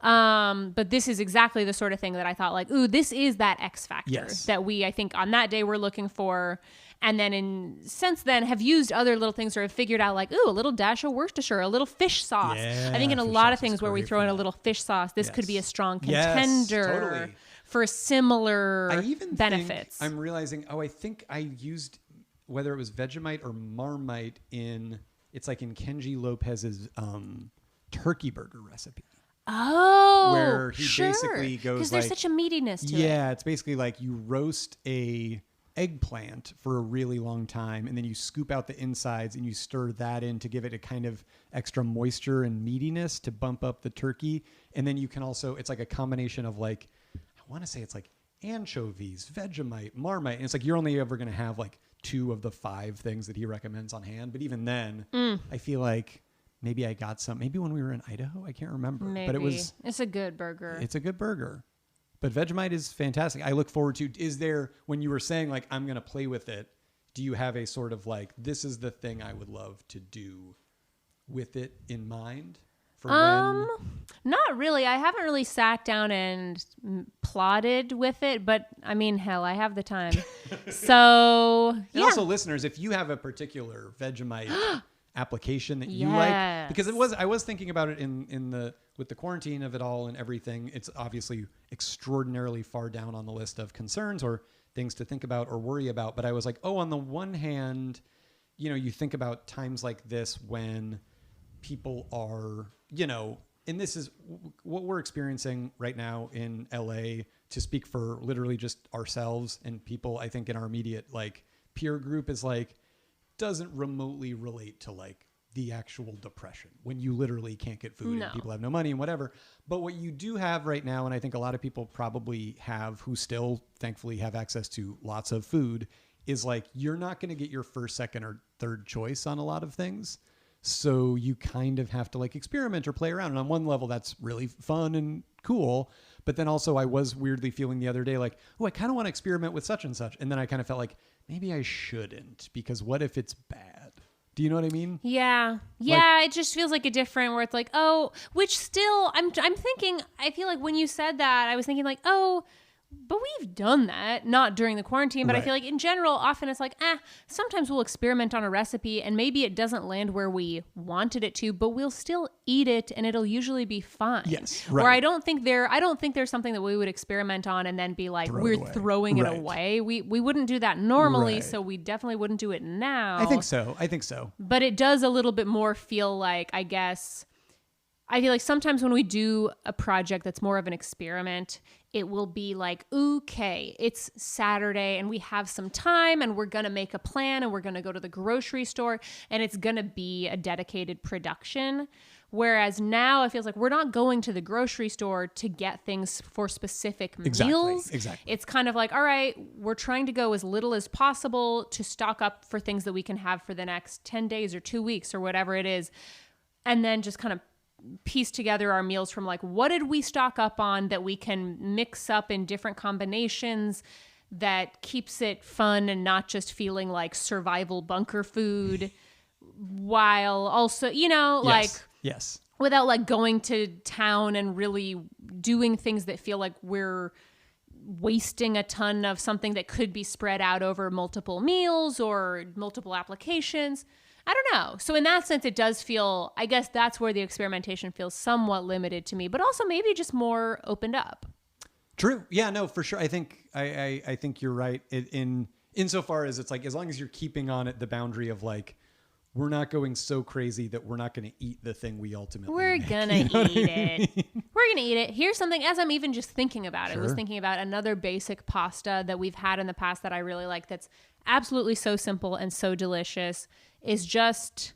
But this is exactly the sort of thing that I thought like, ooh, this is that X factor that we, I think on that day we're looking for. And then since then have used other little things or have figured out like, ooh, a little dash of Worcestershire, a little fish sauce. I think in a lot of things where we throw in a little fish sauce, this could be a strong contender for similar benefits. I'm realizing, I think I used, whether it was Vegemite or Marmite it's like in Kenji Lopez's turkey burger recipe. Oh, where he basically goes because there's such a meatiness to it. Yeah, it's basically like you roast a eggplant for a really long time, and then you scoop out the insides and you stir that in to give it a kind of extra moisture and meatiness to bump up the turkey. And then you can also, it's like a combination of like, I want to say it's like anchovies, Vegemite, Marmite, and it's like you're only ever going to have like 2 of the 5 things that he recommends on hand. But even then, I feel like maybe I got some, maybe when we were in Idaho, I can't remember. Maybe. But it's a good burger. It's a good burger. But Vegemite is fantastic. I look forward to, is there, when you were saying like, I'm going to play with it, do you have a sort of like, this is the thing I would love to do with it in mind? For Not really. I haven't really sat down and plotted with it, but I mean, hell, I have the time. So, and also listeners, if you have a particular Vegemite application that you like, because I was thinking about it with the quarantine of it all and everything. It's obviously extraordinarily far down on the list of concerns or things to think about or worry about. But I was like, on the one hand, you think about times like this when people are, and this is what we're experiencing right now in LA, to speak for literally just ourselves and people, I think in our immediate like peer group, is like, doesn't remotely relate to like the actual depression when you literally can't get food and people have no money and whatever. But what you do have right now, and I think a lot of people probably have who still thankfully have access to lots of food, is like, you're not going to get your first, second, or third choice on a lot of things. So you kind of have to like experiment or play around. And on one level, that's really fun and cool. But then also I was weirdly feeling the other day like, I kind of want to experiment with such and such. And then I kind of felt like, maybe I shouldn't, because what if it's bad? Do you know what I mean? Yeah. Yeah. Like, it just feels like a different where it's like, which still I'm thinking, I feel like when you said that, I was thinking like, but we've done that, not during the quarantine, but I feel like in general, often it's like, sometimes we'll experiment on a recipe and maybe it doesn't land where we wanted it to, but we'll still eat it and it'll usually be fine. Yes. Right. Or I don't think there's something that we would experiment on and then be like, we're throwing it away. We wouldn't do that normally, so we definitely wouldn't do it now. I think so. But it does a little bit more feel like, I guess, I feel like sometimes when we do a project that's more of an experiment, it will be like, okay, it's Saturday and we have some time and we're going to make a plan and we're going to go to the grocery store and it's going to be a dedicated production. Whereas now it feels like we're not going to the grocery store to get things for specific meals. Exactly. It's kind of like, all right, we're trying to go as little as possible to stock up for things that we can have for the next 10 days or 2 weeks or whatever it is. And then just kind of piece together our meals from like, what did we stock up on that we can mix up in different combinations that keeps it fun and not just feeling like survival bunker food while also, Yes. without like going to town and really doing things that feel like we're wasting a ton of something that could be spread out over multiple meals or multiple applications. I don't know. So in that sense, it does feel, I guess that's where the experimentation feels somewhat limited to me, but also maybe just more opened up. True. Yeah, no, for sure. I think I think you're right insofar as it's like, as long as you're keeping on at the boundary of like, we're not going so crazy that we're not going to eat the thing we ultimately We're make. going to eat it. We're going to eat it. Here's something, as I'm even just thinking about it, I was thinking about another basic pasta that we've had in the past that I really like that's absolutely so simple and so delicious is just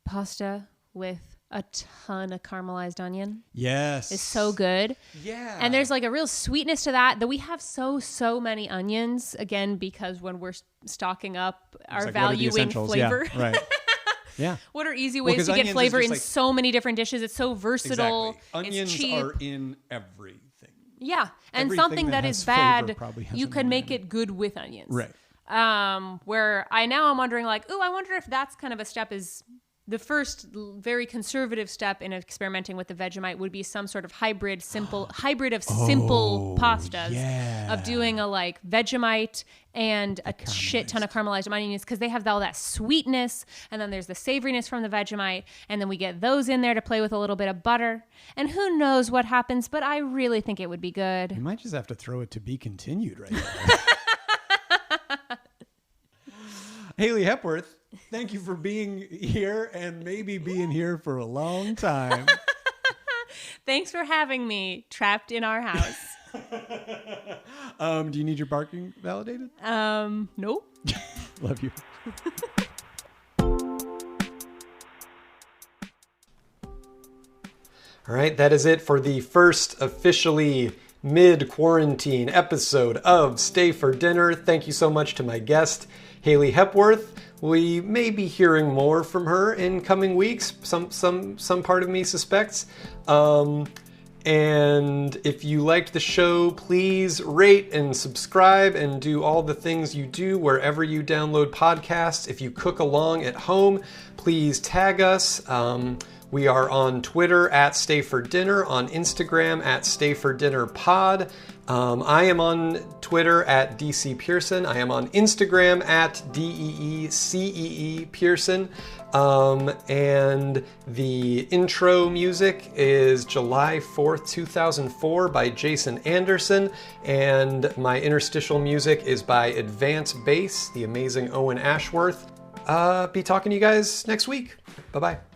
pasta with a ton of caramelized onion. Yes. It's so good. Yeah. And there's like a real sweetness to that we have so many onions, again, because when we're stocking up, our valuing flavor. Yeah, right. Yeah. What are easy ways to get flavor in so many different dishes? It's so versatile. Exactly. Onions it's cheap. are in everything. Yeah. And Everything something that is bad, you can make it it good with onions. right. Where I'm wondering like, I wonder if that's kind of a step is the first very conservative step in experimenting with the Vegemite would be some sort of hybrid of simple pastas of doing a like Vegemite and a shit ton of caramelized onions because they have all that sweetness and then there's the savoriness from the Vegemite and then we get those in there to play with a little bit of butter and who knows what happens, but I really think it would be good. You might just have to throw it to be continued right there. Haley Hepworth, thank you for being here and maybe being here for a long time. Thanks for having me trapped in our house. Do you need your parking validated? Nope. Love you. All right, that is it for the first officially mid-quarantine episode of Stay for Dinner. Thank you so much to my guest, Haley Hepworth. We may be hearing more from her in coming weeks. Some part of me suspects. And if you liked the show, please rate and subscribe and do all the things you do wherever you download podcasts. If you cook along at home, please tag us. We are on Twitter at Stay for Dinner, on Instagram at Stay for Dinner Pod. I am on Twitter at DC Pearson. I am on Instagram at DEECEE Pearson. And the intro music is July 4th, 2004 by Jason Anderson. And my interstitial music is by Advance Bass, the amazing Owen Ashworth. Be talking to you guys next week. Bye-bye.